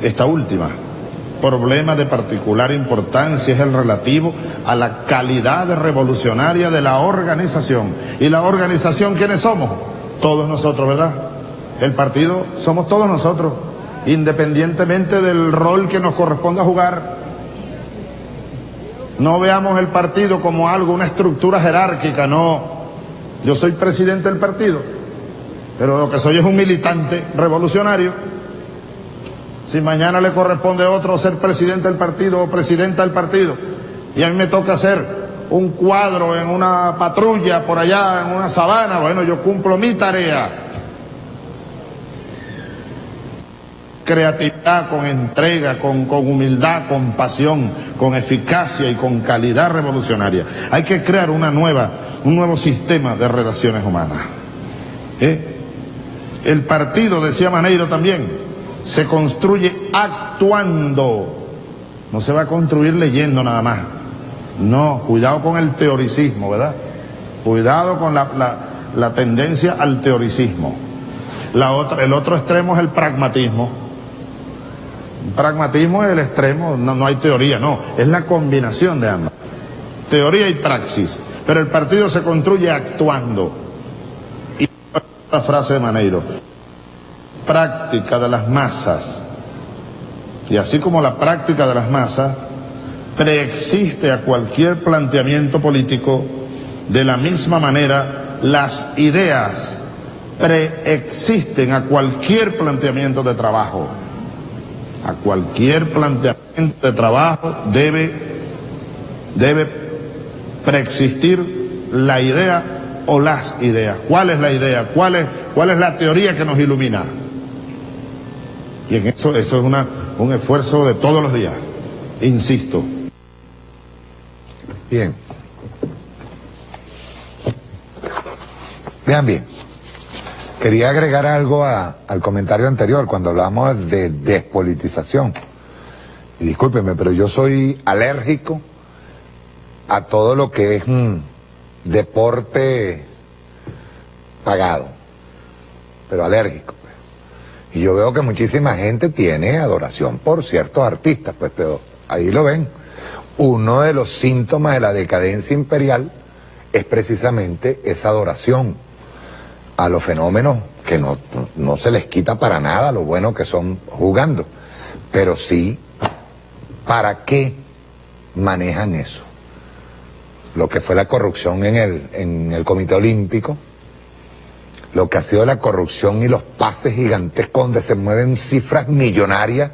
C: esta última. Problema de particular importancia es el relativo a la calidad revolucionaria de la organización. ¿Y la organización quiénes somos? Todos nosotros, ¿verdad? El partido somos todos nosotros, independientemente del rol que nos corresponda jugar. No veamos el partido como algo, una estructura jerárquica, no. Yo soy presidente del partido, pero lo que soy es un militante revolucionario. Si mañana le corresponde a otro ser presidente del partido o presidenta del partido, y a mí me toca hacer un cuadro en una patrulla por allá, en una sabana, bueno, yo cumplo mi tarea. creatividad, con entrega, con humildad, con pasión, con eficacia y con calidad revolucionaria. Hay que crear un nuevo sistema de relaciones humanas. El partido, decía Maneiro también, se construye actuando. No se va a construir leyendo nada más. No, cuidado con el teoricismo, ¿verdad? Cuidado con la tendencia al teoricismo. El otro extremo es el pragmatismo. El pragmatismo es el extremo, no hay teoría, no, es la combinación de ambas. Teoría y praxis. Pero el partido se construye actuando. Y la frase de Maneiro, práctica de las masas. Y así como la práctica de las masas preexiste a cualquier planteamiento político, de la misma manera las ideas preexisten a cualquier planteamiento de trabajo. A cualquier planteamiento de trabajo debe preexistir la idea o las ideas. ¿Cuál es la idea? ¿Cuál es la teoría que nos ilumina? Y en eso es un esfuerzo de todos los días, insisto.
K: Bien. Vean bien. Quería agregar algo al comentario anterior, cuando hablamos de despolitización. Y discúlpenme, pero yo soy alérgico a todo lo que es deporte pagado. Pero alérgico. Y yo veo que muchísima gente tiene adoración por ciertos artistas, pues, pero ahí lo ven. Uno de los síntomas de la decadencia imperial es precisamente esa adoración a los fenómenos que no se les quita para nada lo bueno que son jugando, pero sí, ¿para qué manejan eso? Lo que fue la corrupción en el Comité Olímpico, lo que ha sido la corrupción y los pases gigantescos donde se mueven cifras millonarias,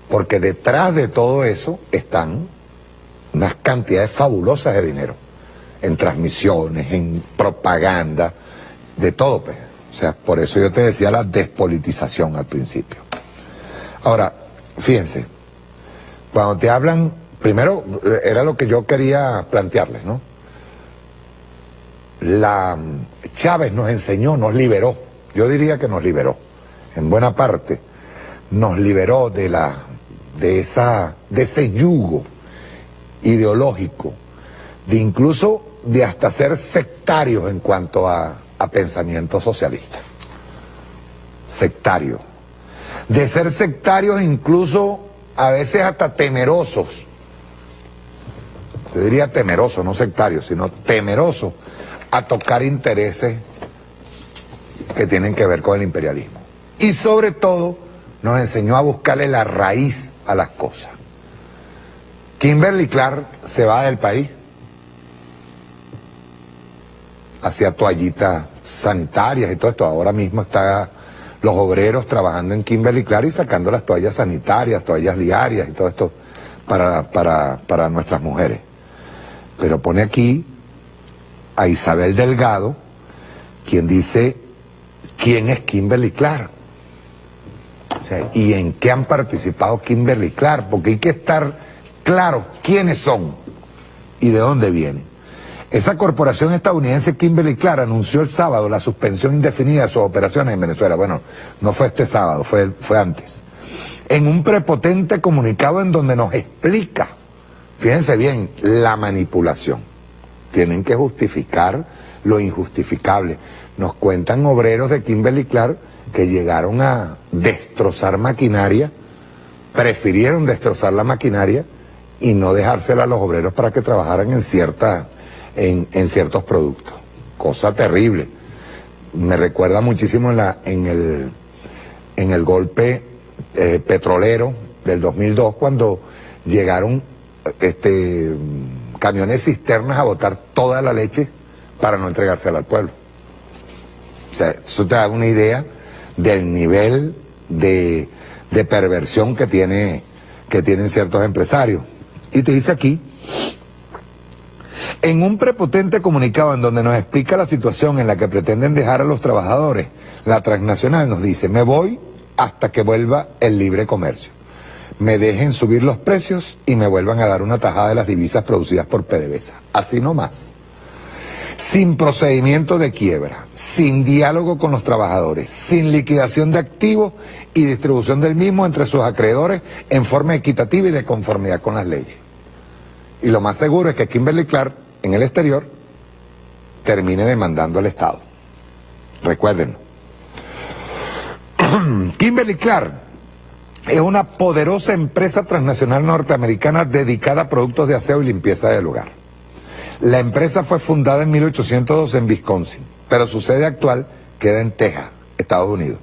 K: porque detrás de todo eso están unas cantidades fabulosas de dinero, en transmisiones, en propaganda, de todo, pues. O sea, por eso yo te decía la despolitización al principio. Ahora, fíjense, cuando te hablan, primero, era lo que yo quería plantearles, ¿no? Chávez nos enseñó, nos liberó, yo diría que nos liberó, en buena parte, nos liberó de ese yugo ideológico, incluso de hasta ser sectarios en cuanto a pensamiento socialista. Sectario. De ser sectarios incluso a veces hasta temerosos. Yo diría temerosos, no sectarios, sino temerosos a tocar intereses que tienen que ver con el imperialismo. Y sobre todo nos enseñó a buscarle la raíz a las cosas. Kimberly Clark se va del país. Hacía toallitas sanitarias y todo esto. Ahora mismo están los obreros trabajando en Kimberly Clark y sacando las toallas sanitarias, toallas diarias y todo esto para nuestras mujeres. Pero pone aquí a Isabel Delgado, quien dice quién es Kimberly Clark. O sea, y en qué han participado Kimberly Clark, porque hay que estar claro quiénes son y de dónde vienen. Esa corporación estadounidense Kimberly Clark anunció el sábado la suspensión indefinida de sus operaciones en Venezuela. Bueno, no fue este sábado, fue antes. En un prepotente comunicado en donde nos explica, fíjense bien, la manipulación. Tienen que justificar lo injustificable. Nos cuentan obreros de Kimberly Clark que llegaron a destrozar maquinaria, prefirieron destrozar la maquinaria y no dejársela a los obreros para que trabajaran en ciertos productos. Cosa terrible. Me recuerda muchísimo en el golpe petrolero del 2002, cuando llegaron camiones cisternas a botar toda la leche para no entregársela al pueblo. O sea, eso te da una idea del nivel de perversión que tienen ciertos empresarios. Y te dice aquí, en un prepotente comunicado en donde nos explica la situación en la que pretenden dejar a los trabajadores, la transnacional nos dice, me voy hasta que vuelva el libre comercio. Me dejen subir los precios y me vuelvan a dar una tajada de las divisas producidas por PDVSA. Así nomás. Sin procedimiento de quiebra, sin diálogo con los trabajadores, sin liquidación de activos y distribución del mismo entre sus acreedores en forma equitativa y de conformidad con las leyes. Y lo más seguro es que Kimberly-Clark, en el exterior, termine demandando al Estado. Recuérdenlo. Kimberly-Clark es una poderosa empresa transnacional norteamericana dedicada a productos de aseo y limpieza del hogar. La empresa fue fundada en 1802 en Wisconsin, pero su sede actual queda en Texas, Estados Unidos.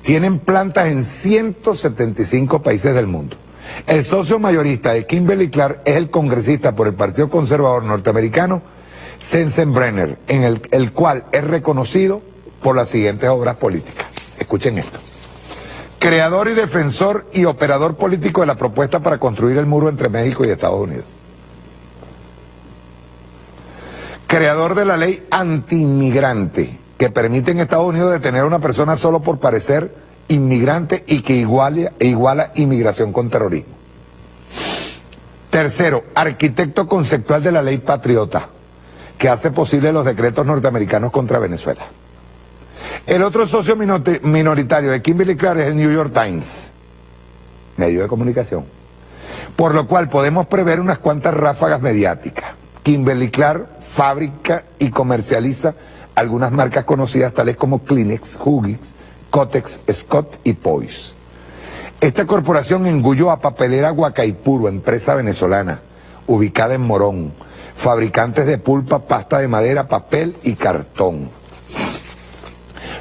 K: Tienen plantas en 175 países del mundo. El socio mayorista de Kimberly-Clark es el congresista por el Partido Conservador norteamericano, Sensenbrenner, en el cual es reconocido por las siguientes obras políticas. Escuchen esto. Creador y defensor y operador político de la propuesta para construir el muro entre México y Estados Unidos. Creador de la ley anti-inmigrante que permite en Estados Unidos detener a una persona solo por parecer inmigrante y que iguala inmigración con terrorismo. Tercero, arquitecto conceptual de la ley patriota que hace posible los decretos norteamericanos contra Venezuela. El otro socio minoritario de Kimberly-Clark es el New York Times, medio de comunicación, por lo cual podemos prever unas cuantas ráfagas mediáticas. Kimberly-Clark fabrica y comercializa algunas marcas conocidas tales como Kleenex, Huggies, Kotex, Scott y Poise. Esta corporación engulló a Papelera Guacaipuro, empresa venezolana, ubicada en Morón, fabricantes de pulpa, pasta de madera, papel y cartón.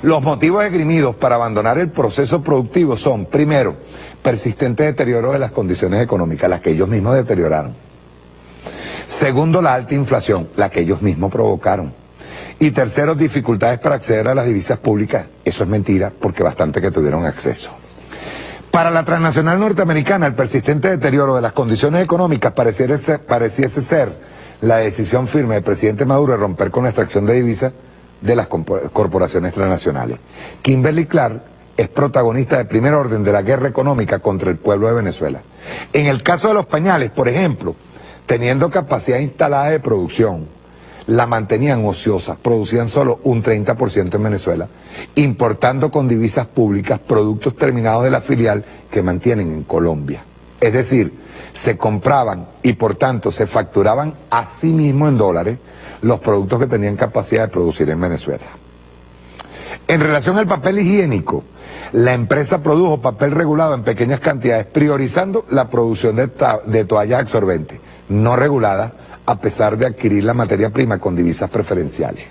K: Los motivos esgrimidos para abandonar el proceso productivo son, primero, persistente deterioro de las condiciones económicas, las que ellos mismos deterioraron. Segundo, la alta inflación, la que ellos mismos provocaron. Y tercero, dificultades para acceder a las divisas públicas. Eso es mentira, porque bastante que tuvieron acceso. Para la transnacional norteamericana, el persistente deterioro de las condiciones económicas pareciese ser la decisión firme del presidente Maduro de romper con la extracción de divisas de las corporaciones transnacionales. Kimberly-Clark es protagonista de primer orden de la guerra económica contra el pueblo de Venezuela. En el caso de los pañales, por ejemplo, teniendo capacidad instalada de producción, la mantenían ociosa, producían solo un 30% en Venezuela, importando con divisas públicas productos terminados de la filial que mantienen en Colombia. Es decir, se compraban y por tanto se facturaban a sí mismos en dólares los productos que tenían capacidad de producir en Venezuela. En relación al papel higiénico, la empresa produjo papel regulado en pequeñas cantidades, priorizando la producción de toallas absorbentes, no reguladas, a pesar de adquirir la materia prima con divisas preferenciales.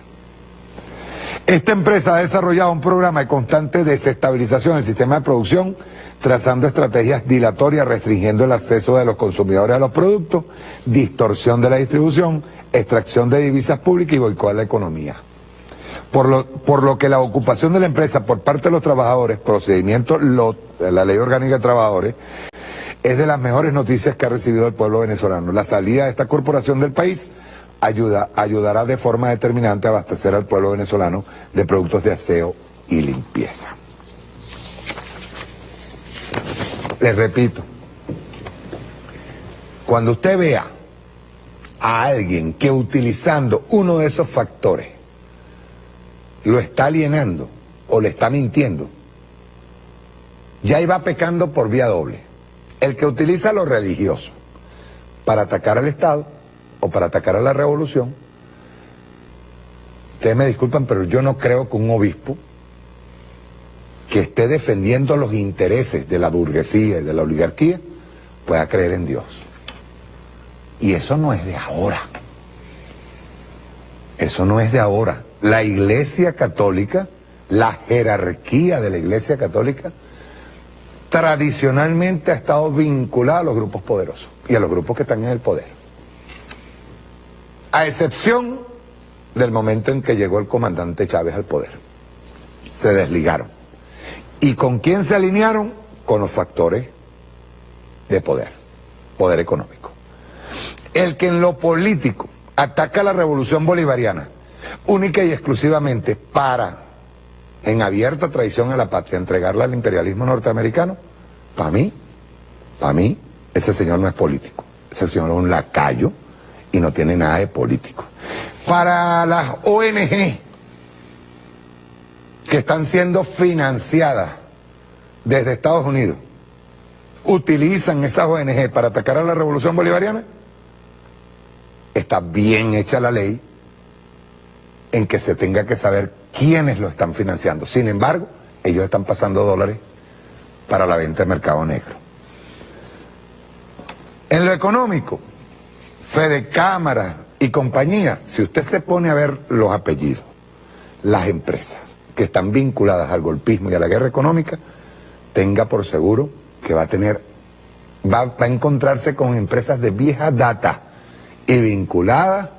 K: Esta empresa ha desarrollado un programa de constante desestabilización del sistema de producción, trazando estrategias dilatorias, restringiendo el acceso de los consumidores a los productos, distorsión de la distribución, extracción de divisas públicas y boicot a la economía. Por lo que la ocupación de la empresa por parte de los trabajadores, procedimiento la Ley Orgánica de Trabajadores, es de las mejores noticias que ha recibido el pueblo venezolano. La salida de esta corporación del país ayudará de forma determinante a abastecer al pueblo venezolano de productos de aseo y limpieza. Les repito, cuando usted vea a alguien que utilizando uno de esos factores lo está alienando o le está mintiendo, ya iba pecando por vía doble. El que utiliza lo religioso para atacar al Estado o para atacar a la revolución, ustedes me disculpan, pero yo no creo que un obispo que esté defendiendo los intereses de la burguesía y de la oligarquía pueda creer en Dios. Y eso no es de ahora. Eso no es de ahora. La Iglesia Católica, la jerarquía de la Iglesia Católica, tradicionalmente ha estado vinculada a los grupos poderosos y a los grupos que están en el poder. A excepción del momento en que llegó el comandante Chávez al poder. Se desligaron. ¿Y con quién se alinearon? Con los factores de poder económico. El que en lo político ataca la revolución bolivariana única y exclusivamente para en abierta traición a la patria, entregarla al imperialismo norteamericano, para mí, ese señor no es político. Ese señor es un lacayo y no tiene nada de político. Para las ONG que están siendo financiadas desde Estados Unidos, utilizan esas ONG para atacar a la revolución bolivariana, está bien hecha la ley en que se tenga que saber quiénes lo están financiando. Sin embargo, ellos están pasando dólares para la venta de mercado negro. En lo económico, Fede Cámara y compañía, si usted se pone a ver los apellidos, las empresas que están vinculadas al golpismo y a la guerra económica, tenga por seguro que va a encontrarse con empresas de vieja data y vinculadas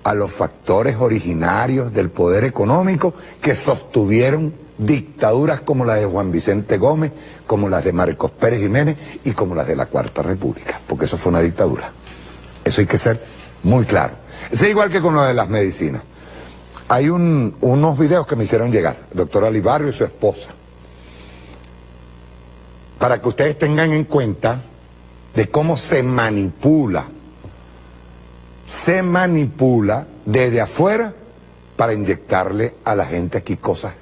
K: a los factores originarios del poder económico que sostuvieron dictaduras como la de Juan Vicente Gómez, como las de Marcos Pérez Jiménez y como las de la Cuarta República, porque eso fue una dictadura. Eso hay que ser muy claro. Es igual que con lo de las medicinas. Hay unos videos que me hicieron llegar, el doctor Alibarrio y su esposa, para que ustedes tengan en cuenta de cómo se manipula desde afuera para inyectarle a la gente aquí cosas,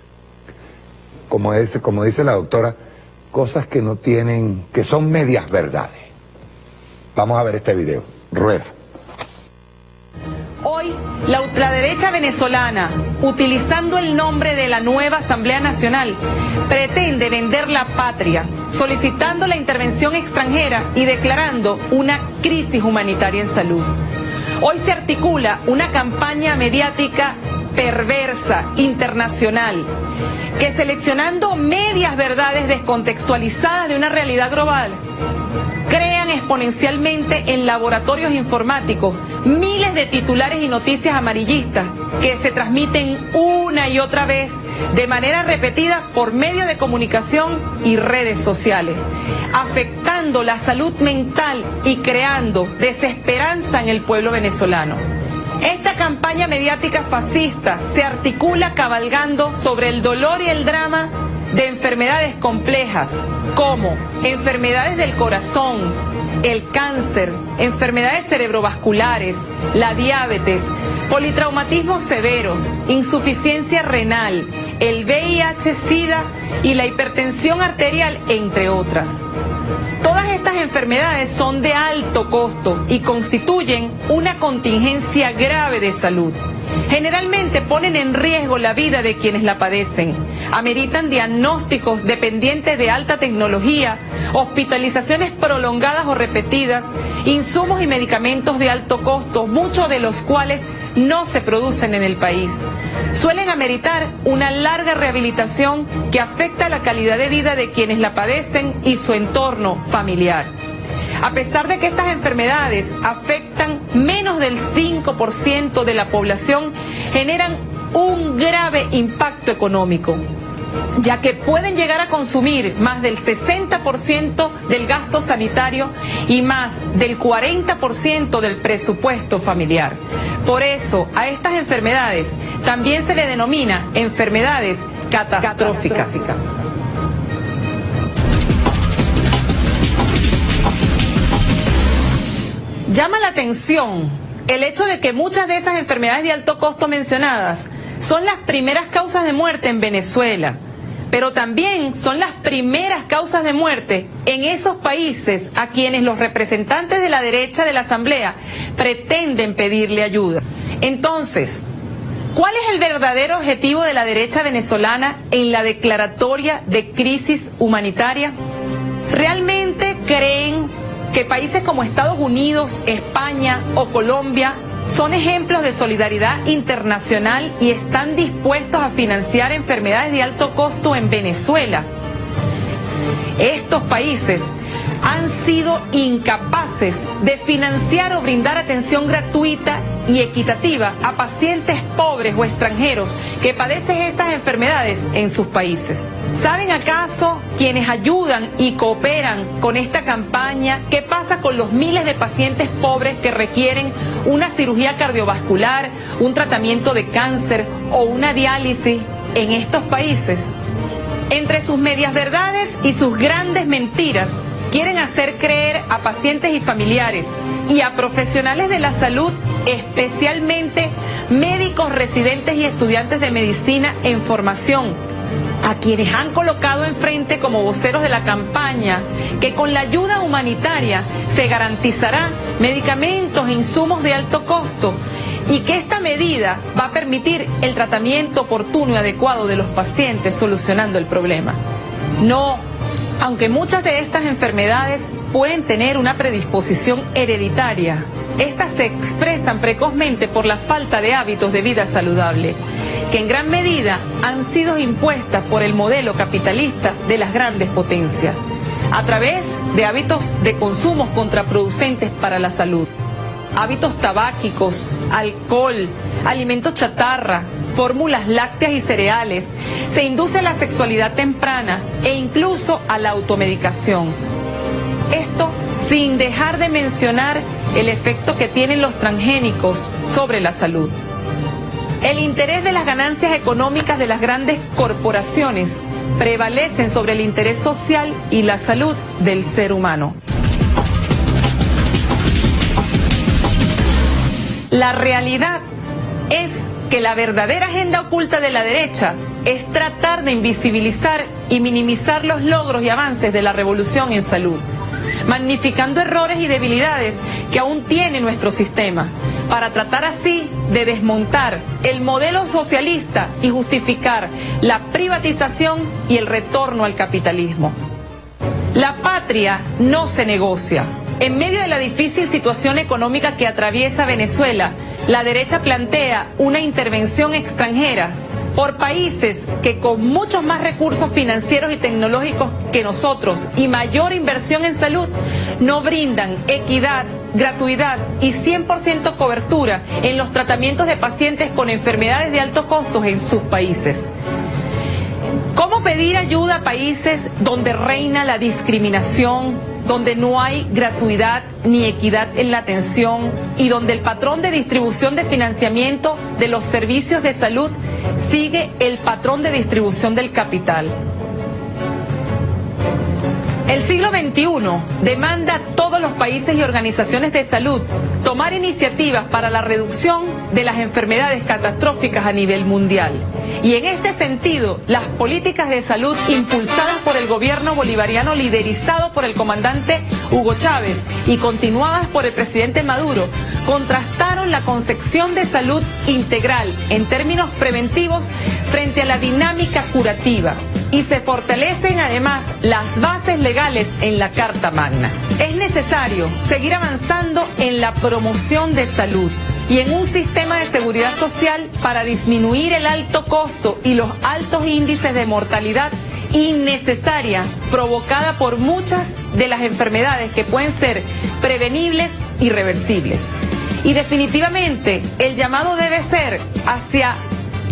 K: como dice la doctora, cosas que no tienen, que son medias verdades. Vamos a ver este video. Rueda.
A: Hoy, la ultraderecha venezolana, utilizando el nombre de la nueva Asamblea Nacional, pretende vender la patria, solicitando la intervención extranjera y declarando una crisis humanitaria en salud. Hoy se articula una campaña mediática perversa, internacional, que seleccionando medias verdades descontextualizadas de una realidad global, crean exponencialmente en laboratorios informáticos miles de titulares y noticias amarillistas que se transmiten una y otra vez de manera repetida por medios de comunicación y redes sociales, afectando la salud mental y creando desesperanza en el pueblo venezolano. Esta campaña mediática fascista se articula cabalgando sobre el dolor y el drama de enfermedades complejas como enfermedades del corazón, el cáncer, enfermedades cerebrovasculares, la diabetes, politraumatismos severos, insuficiencia renal, el VIH-Sida y la hipertensión arterial, entre otras. Todas estas enfermedades son de alto costo y constituyen una contingencia grave de salud. Generalmente ponen en riesgo la vida de quienes la padecen, ameritan diagnósticos dependientes de alta tecnología, hospitalizaciones prolongadas o repetidas, insumos y medicamentos de alto costo, muchos de los cuales no se producen en el país. Suelen ameritar una larga rehabilitación que afecta la calidad de vida de quienes la padecen y su entorno familiar. A pesar de que estas enfermedades afectan menos del 5% de la población, generan un grave impacto económico, ya que pueden llegar a consumir más del 60% del gasto sanitario y más del 40% del presupuesto familiar. Por eso, a estas enfermedades también se le denomina enfermedades catastróficas. Llama la atención el hecho de que muchas de esas enfermedades de alto costo mencionadas son las primeras causas de muerte en Venezuela, pero también son las primeras causas de muerte en esos países a quienes los representantes de la derecha de la Asamblea pretenden pedirle ayuda. Entonces, ¿cuál es el verdadero objetivo de la derecha venezolana en la declaratoria de crisis humanitaria? ¿Realmente creen que países como Estados Unidos, España o Colombia son ejemplos de solidaridad internacional y están dispuestos a financiar enfermedades de alto costo en Venezuela? Estos países han sido incapaces de financiar o brindar atención gratuita y equitativa a pacientes pobres o extranjeros que padecen estas enfermedades en sus países. ¿Saben acaso quienes ayudan y cooperan con esta campaña qué pasa con los miles de pacientes pobres que requieren una cirugía cardiovascular, un tratamiento de cáncer o una diálisis en estos países? Entre sus medias verdades y sus grandes mentiras, quieren hacer creer a pacientes y familiares y a profesionales de la salud, especialmente médicos residentes y estudiantes de medicina en formación, a quienes han colocado enfrente como voceros de la campaña, que con la ayuda humanitaria se garantizará medicamentos e insumos de alto costo y que esta medida va a permitir el tratamiento oportuno y adecuado de los pacientes, solucionando el problema. No, aunque muchas de estas enfermedades pueden tener una predisposición hereditaria, estas se expresan precozmente por la falta de hábitos de vida saludable, que en gran medida han sido impuestas por el modelo capitalista de las grandes potencias, a través de hábitos de consumo contraproducentes para la salud. Hábitos tabáquicos, alcohol, alimentos chatarra, fórmulas lácteas y cereales, se induce a la sexualidad temprana e incluso a la automedicación. Esto sin dejar de mencionar el efecto que tienen los transgénicos sobre la salud. El interés de las ganancias económicas de las grandes corporaciones prevalecen sobre el interés social y la salud del ser humano. La realidad es que la verdadera agenda oculta de la derecha es tratar de invisibilizar y minimizar los logros y avances de la revolución en salud, magnificando errores y debilidades que aún tiene nuestro sistema, para tratar así de desmontar el modelo socialista y justificar la privatización y el retorno al capitalismo. La patria no se negocia. En medio de la difícil situación económica que atraviesa Venezuela, la derecha plantea una intervención extranjera por países que con muchos más recursos financieros y tecnológicos que nosotros y mayor inversión en salud no brindan equidad, gratuidad y 100% cobertura en los tratamientos de pacientes con enfermedades de altos costos en sus países. ¿Cómo pedir ayuda a países donde reina la discriminación, donde no hay gratuidad ni equidad en la atención y donde el patrón de distribución de financiamiento de los servicios de salud sigue el patrón de distribución del capital? El siglo XXI demanda a todos los países y organizaciones de salud tomar iniciativas para la reducción de las enfermedades catastróficas a nivel mundial. Y en este sentido, las políticas de salud impulsadas por el gobierno bolivariano liderizado por el comandante Hugo Chávez y continuadas por el presidente Maduro contrastaron la concepción de salud integral en términos preventivos frente a la dinámica curativa. Y se fortalecen además las bases legales en la Carta Magna. Es necesario seguir avanzando en la promoción de salud y en un sistema de seguridad social para disminuir el alto costo y los altos índices de mortalidad innecesaria provocada por muchas de las enfermedades que pueden ser prevenibles y reversibles. Y definitivamente el llamado debe ser hacia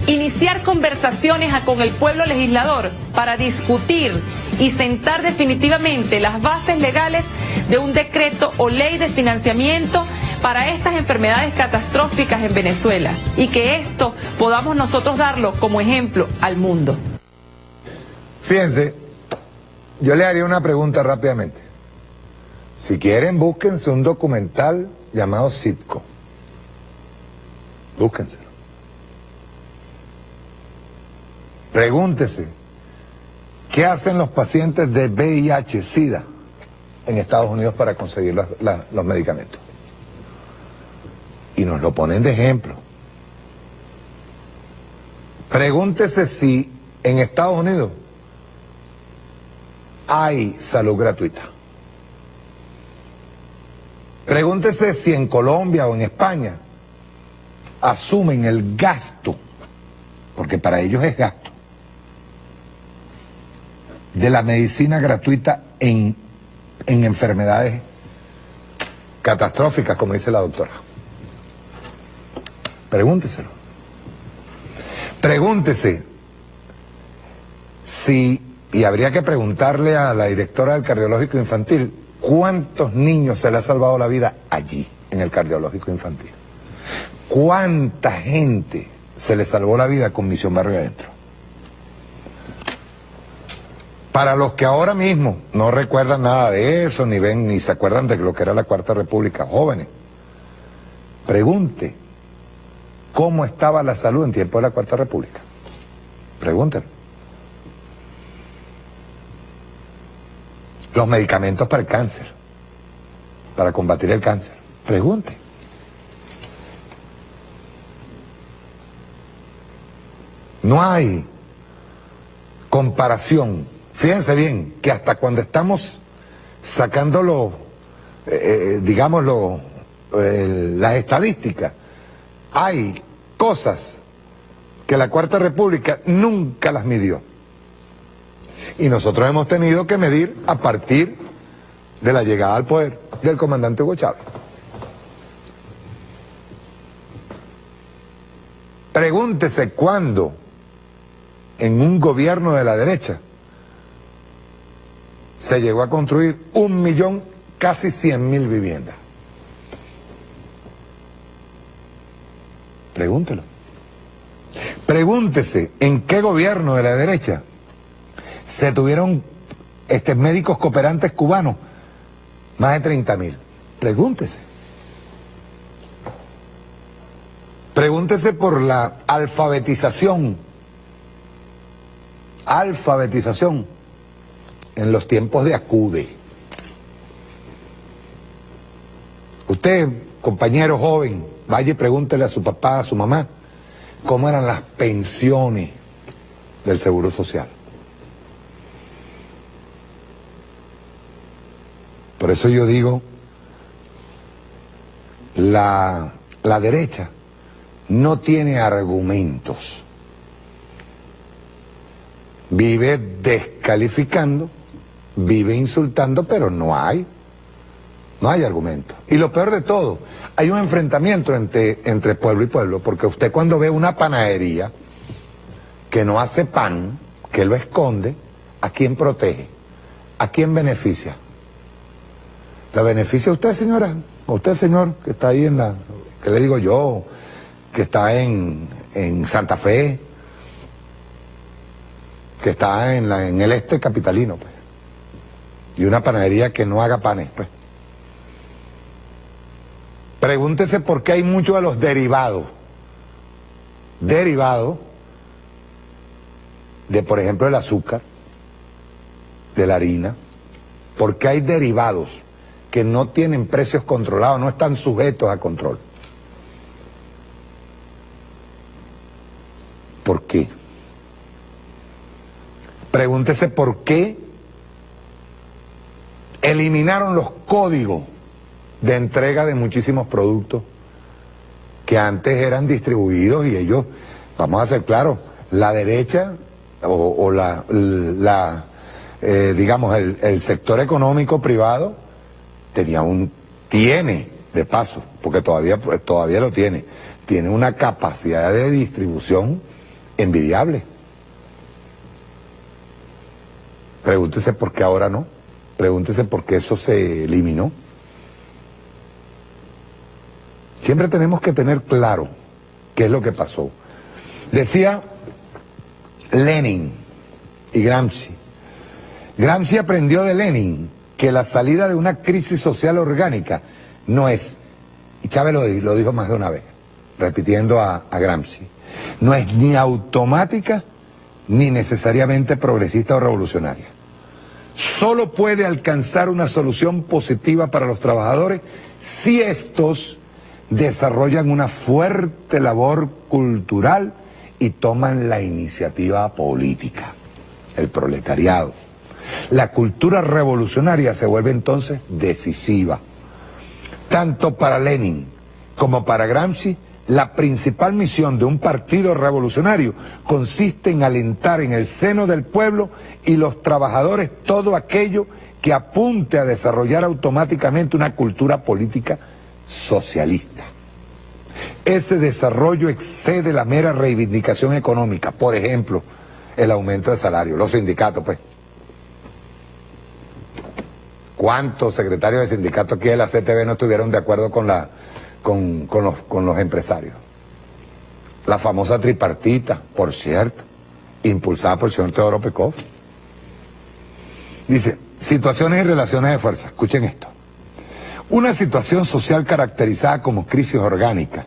A: iniciar conversaciones con el pueblo legislador para discutir y sentar definitivamente las bases legales de un decreto o ley de financiamiento para estas enfermedades catastróficas en Venezuela y que esto podamos nosotros darlo como ejemplo al mundo.
K: Fíjense, yo le haría una pregunta rápidamente. Si quieren, búsquense un documental llamado Citco. Búsquenselo. Pregúntese, ¿qué hacen los pacientes de VIH-Sida en Estados Unidos para conseguir los medicamentos? Y nos lo ponen de ejemplo. Pregúntese si en Estados Unidos hay salud gratuita. Pregúntese si en Colombia o en España asumen el gasto, porque para ellos es gasto, de la medicina gratuita en enfermedades catastróficas, como dice la doctora. Pregúnteselo. Pregúntese si, y habría que preguntarle a la directora del cardiológico infantil, ¿cuántos niños se le ha salvado la vida allí, en el cardiológico infantil? ¿Cuánta gente se le salvó la vida con Misión Barrio Adentro? Para los que ahora mismo no recuerdan nada de eso, ni ven, ni se acuerdan de lo que era la Cuarta República, jóvenes, pregunte cómo estaba la salud en tiempo de la Cuarta República. Pregúntenlo. Los medicamentos para el cáncer, para combatir el cáncer. Pregunte. No hay comparación. Fíjense bien que hasta cuando estamos sacando las estadísticas, hay cosas que la Cuarta República nunca las midió. Y nosotros hemos tenido que medir a partir de la llegada al poder del comandante Hugo Chávez. Pregúntese cuándo en un gobierno de la derecha se llegó a construir 1.000.000, casi 100.000 viviendas. Pregúntelo. Pregúntese en qué gobierno de la derecha se tuvieron médicos cooperantes cubanos, más de 30.000. Pregúntese. Pregúntese por la alfabetización. Alfabetización en los tiempos de Acude. Usted, compañero joven, vaya y pregúntele a su papá, a su mamá, cómo eran las pensiones del Seguro Social. Por eso yo digo, la derecha no tiene argumentos. Vive descalificando, vive insultando, pero no hay argumentos. Y lo peor de todo, hay un enfrentamiento entre pueblo y pueblo, porque usted cuando ve una panadería que no hace pan, que lo esconde, ¿a quién protege? ¿A quién beneficia? ¿La beneficia usted, señora? ¿O usted, señor, que está ahí ¿qué le digo yo? Que está en Santa Fe, que está en el este capitalino, pues. Y una panadería que no haga panes, pues. Pregúntese por qué hay muchos de los derivados de, por ejemplo, el azúcar, de la harina. ¿Por qué hay derivados que no tienen precios controlados, no están sujetos a control? ¿Por qué? Pregúntese por qué eliminaron los códigos de entrega de muchísimos productos que antes eran distribuidos, y ellos, vamos a ser claros, la derecha digamos el sector económico privado tiene, de paso, porque todavía lo tiene una capacidad de distribución envidiable. Pregúntese por qué ahora no. Pregúntese por qué eso se eliminó. Siempre tenemos que tener claro qué es lo que pasó. Decía Lenin y Gramsci. Gramsci aprendió de Lenin que la salida de una crisis social orgánica no es, y Chávez lo dijo más de una vez, repitiendo a Gramsci, no es ni automática ni necesariamente progresista o revolucionaria. Solo puede alcanzar una solución positiva para los trabajadores si estos desarrollan una fuerte labor cultural y toman la iniciativa política. El proletariado. La cultura revolucionaria se vuelve entonces decisiva. Tanto para Lenin como para Gramsci, la principal misión de un partido revolucionario consiste en alentar en el seno del pueblo y los trabajadores todo aquello que apunte a desarrollar automáticamente una cultura política socialista. ese desarrollo excede la mera reivindicación económica. Por ejemplo, el aumento de salario, los sindicatos, pues. ¿Cuántos secretarios de sindicatos aquí de la CTV no estuvieron de acuerdo con los empresarios? La famosa tripartita, por cierto, impulsada por el señor Teodoro Pekov. Dice, situaciones y relaciones de fuerza. Escuchen esto. Una situación social caracterizada como crisis orgánica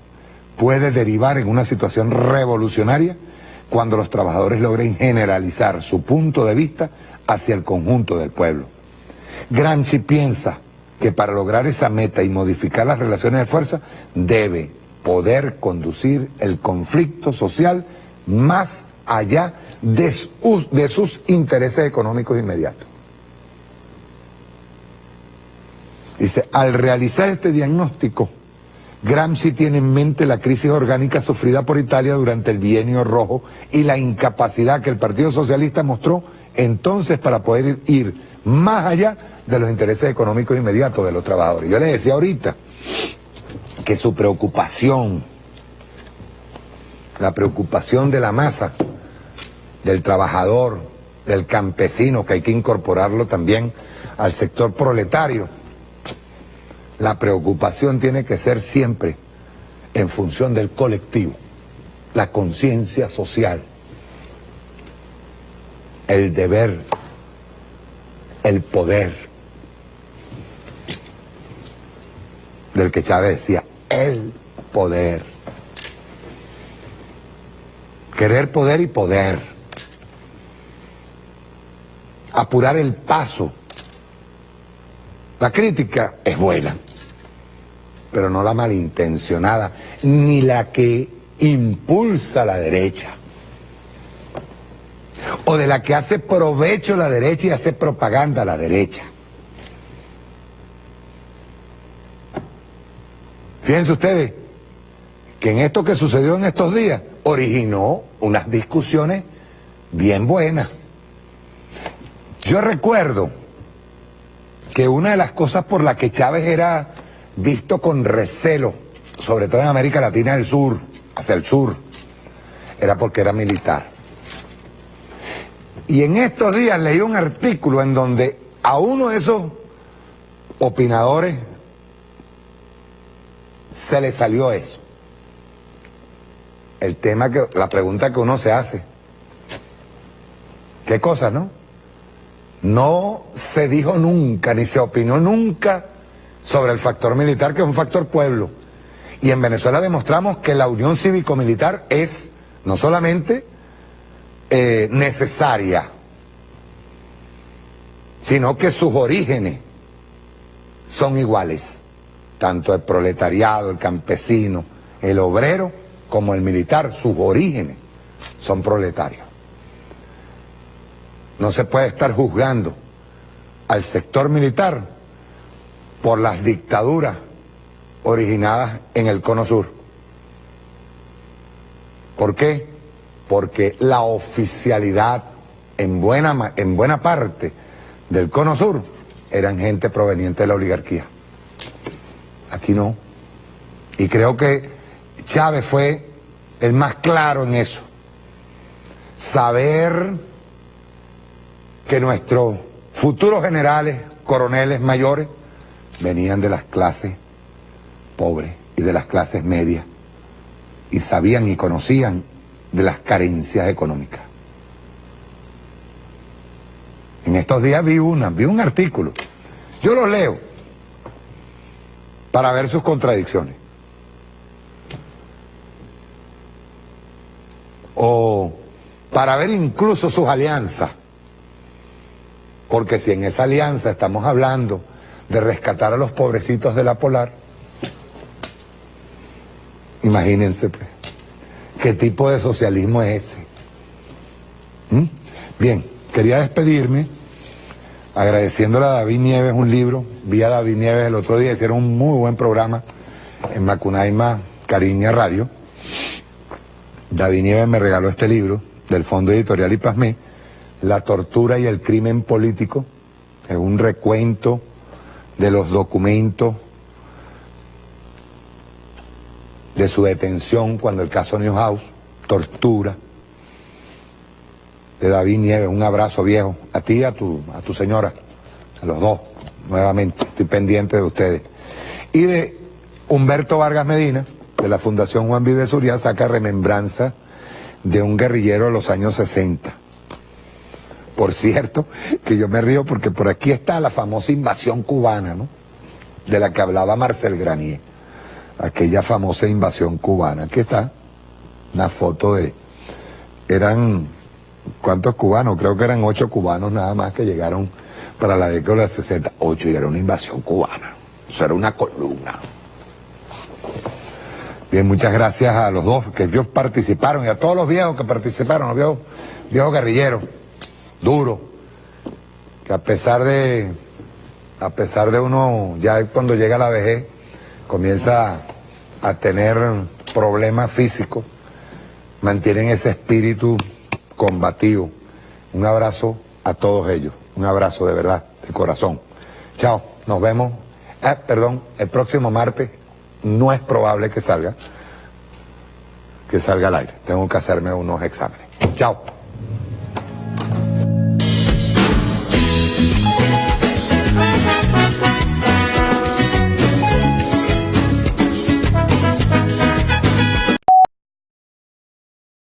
K: puede derivar en una situación revolucionaria cuando los trabajadores logren generalizar su punto de vista hacia el conjunto del pueblo. Gramsci piensa que para lograr esa meta y modificar las relaciones de fuerza debe poder conducir el conflicto social más allá de sus intereses económicos inmediatos. Dice, al realizar este diagnóstico, Gramsci tiene en mente la crisis orgánica sufrida por Italia durante el Bienio Rojo y la incapacidad que el Partido Socialista mostró entonces para poder ir más allá de los intereses económicos inmediatos de los trabajadores. Yo les decía ahorita que su preocupación, la preocupación de la masa, del trabajador, del campesino, que hay que incorporarlo también al sector proletario, la preocupación tiene que ser siempre en función del colectivo, la conciencia social, el deber, el poder, del que Chávez decía, el poder. Querer poder y poder. Apurar el paso. La crítica es buena, pero no la malintencionada, ni la que impulsa a la derecha, o de la que hace provecho la derecha y hace propaganda a la derecha. Fíjense ustedes que en esto que sucedió en estos días originó unas discusiones bien buenas. Yo recuerdo que una de las cosas por las que Chávez era visto con recelo, sobre todo en América Latina del Sur, hacia el sur, era porque era militar. Y en estos días leí un artículo en donde a uno de esos opinadores se le salió eso. El tema la pregunta que uno se hace. ¿Qué cosa, no? No se dijo nunca, ni se opinó nunca sobre el factor militar, que es un factor pueblo. Y en Venezuela demostramos que la unión cívico-militar es no solamente necesaria, sino que sus orígenes son iguales. Tanto el proletariado, el campesino, el obrero, como el militar, sus orígenes son proletarios. No se puede estar juzgando al sector militar por las dictaduras originadas en el Cono Sur. ¿Por qué? Porque la oficialidad en buena parte del Cono Sur eran gente proveniente de la oligarquía. Aquí no. Y creo que Chávez fue el más claro en eso. Saber que nuestros futuros generales, coroneles mayores, venían de las clases pobres y de las clases medias, y sabían y conocían de las carencias económicas. En estos días vi un artículo, yo lo leo para ver sus contradicciones, o para ver incluso sus alianzas. Porque si en esa alianza estamos hablando de rescatar a los pobrecitos de la Polar, imagínense pues, qué tipo de socialismo es ese. Bien, quería despedirme agradeciéndole a David Nieves un libro. Vi a David Nieves el otro día, hicieron un muy buen programa en Macunaíma Cariña Radio. David Nieves me regaló este libro del Fondo Editorial IPASME, La tortura y el crimen político. Es un recuento de los documentos de su detención cuando el caso Newhouse, tortura, de David Nieves. Un abrazo, viejo, a ti y a tu señora, a los dos, nuevamente, estoy pendiente de ustedes. Y de Humberto Vargas Medina, de la Fundación Juan Vives Zuria, saca remembranza de un guerrillero de los años 60. Por cierto, que yo me río porque por aquí está la famosa invasión cubana, ¿no? De la que hablaba Marcel Granier, aquella famosa invasión cubana. Aquí está una foto de... Eran... ¿Cuántos cubanos? Creo que eran 8 cubanos nada más que llegaron para la década de 60. 8, y era una invasión cubana. Eso era una columna. Bien, muchas gracias a los dos que ellos participaron y a todos los viejos que participaron, los viejos guerrilleros, duros, que a pesar de uno, ya cuando llega a la vejez, comienza a tener problemas físicos, mantienen ese espíritu combativo. Un abrazo a todos ellos, un abrazo de verdad, de corazón. Chao, nos vemos, el próximo martes. No es probable que salga al aire, tengo que hacerme unos exámenes. Chao.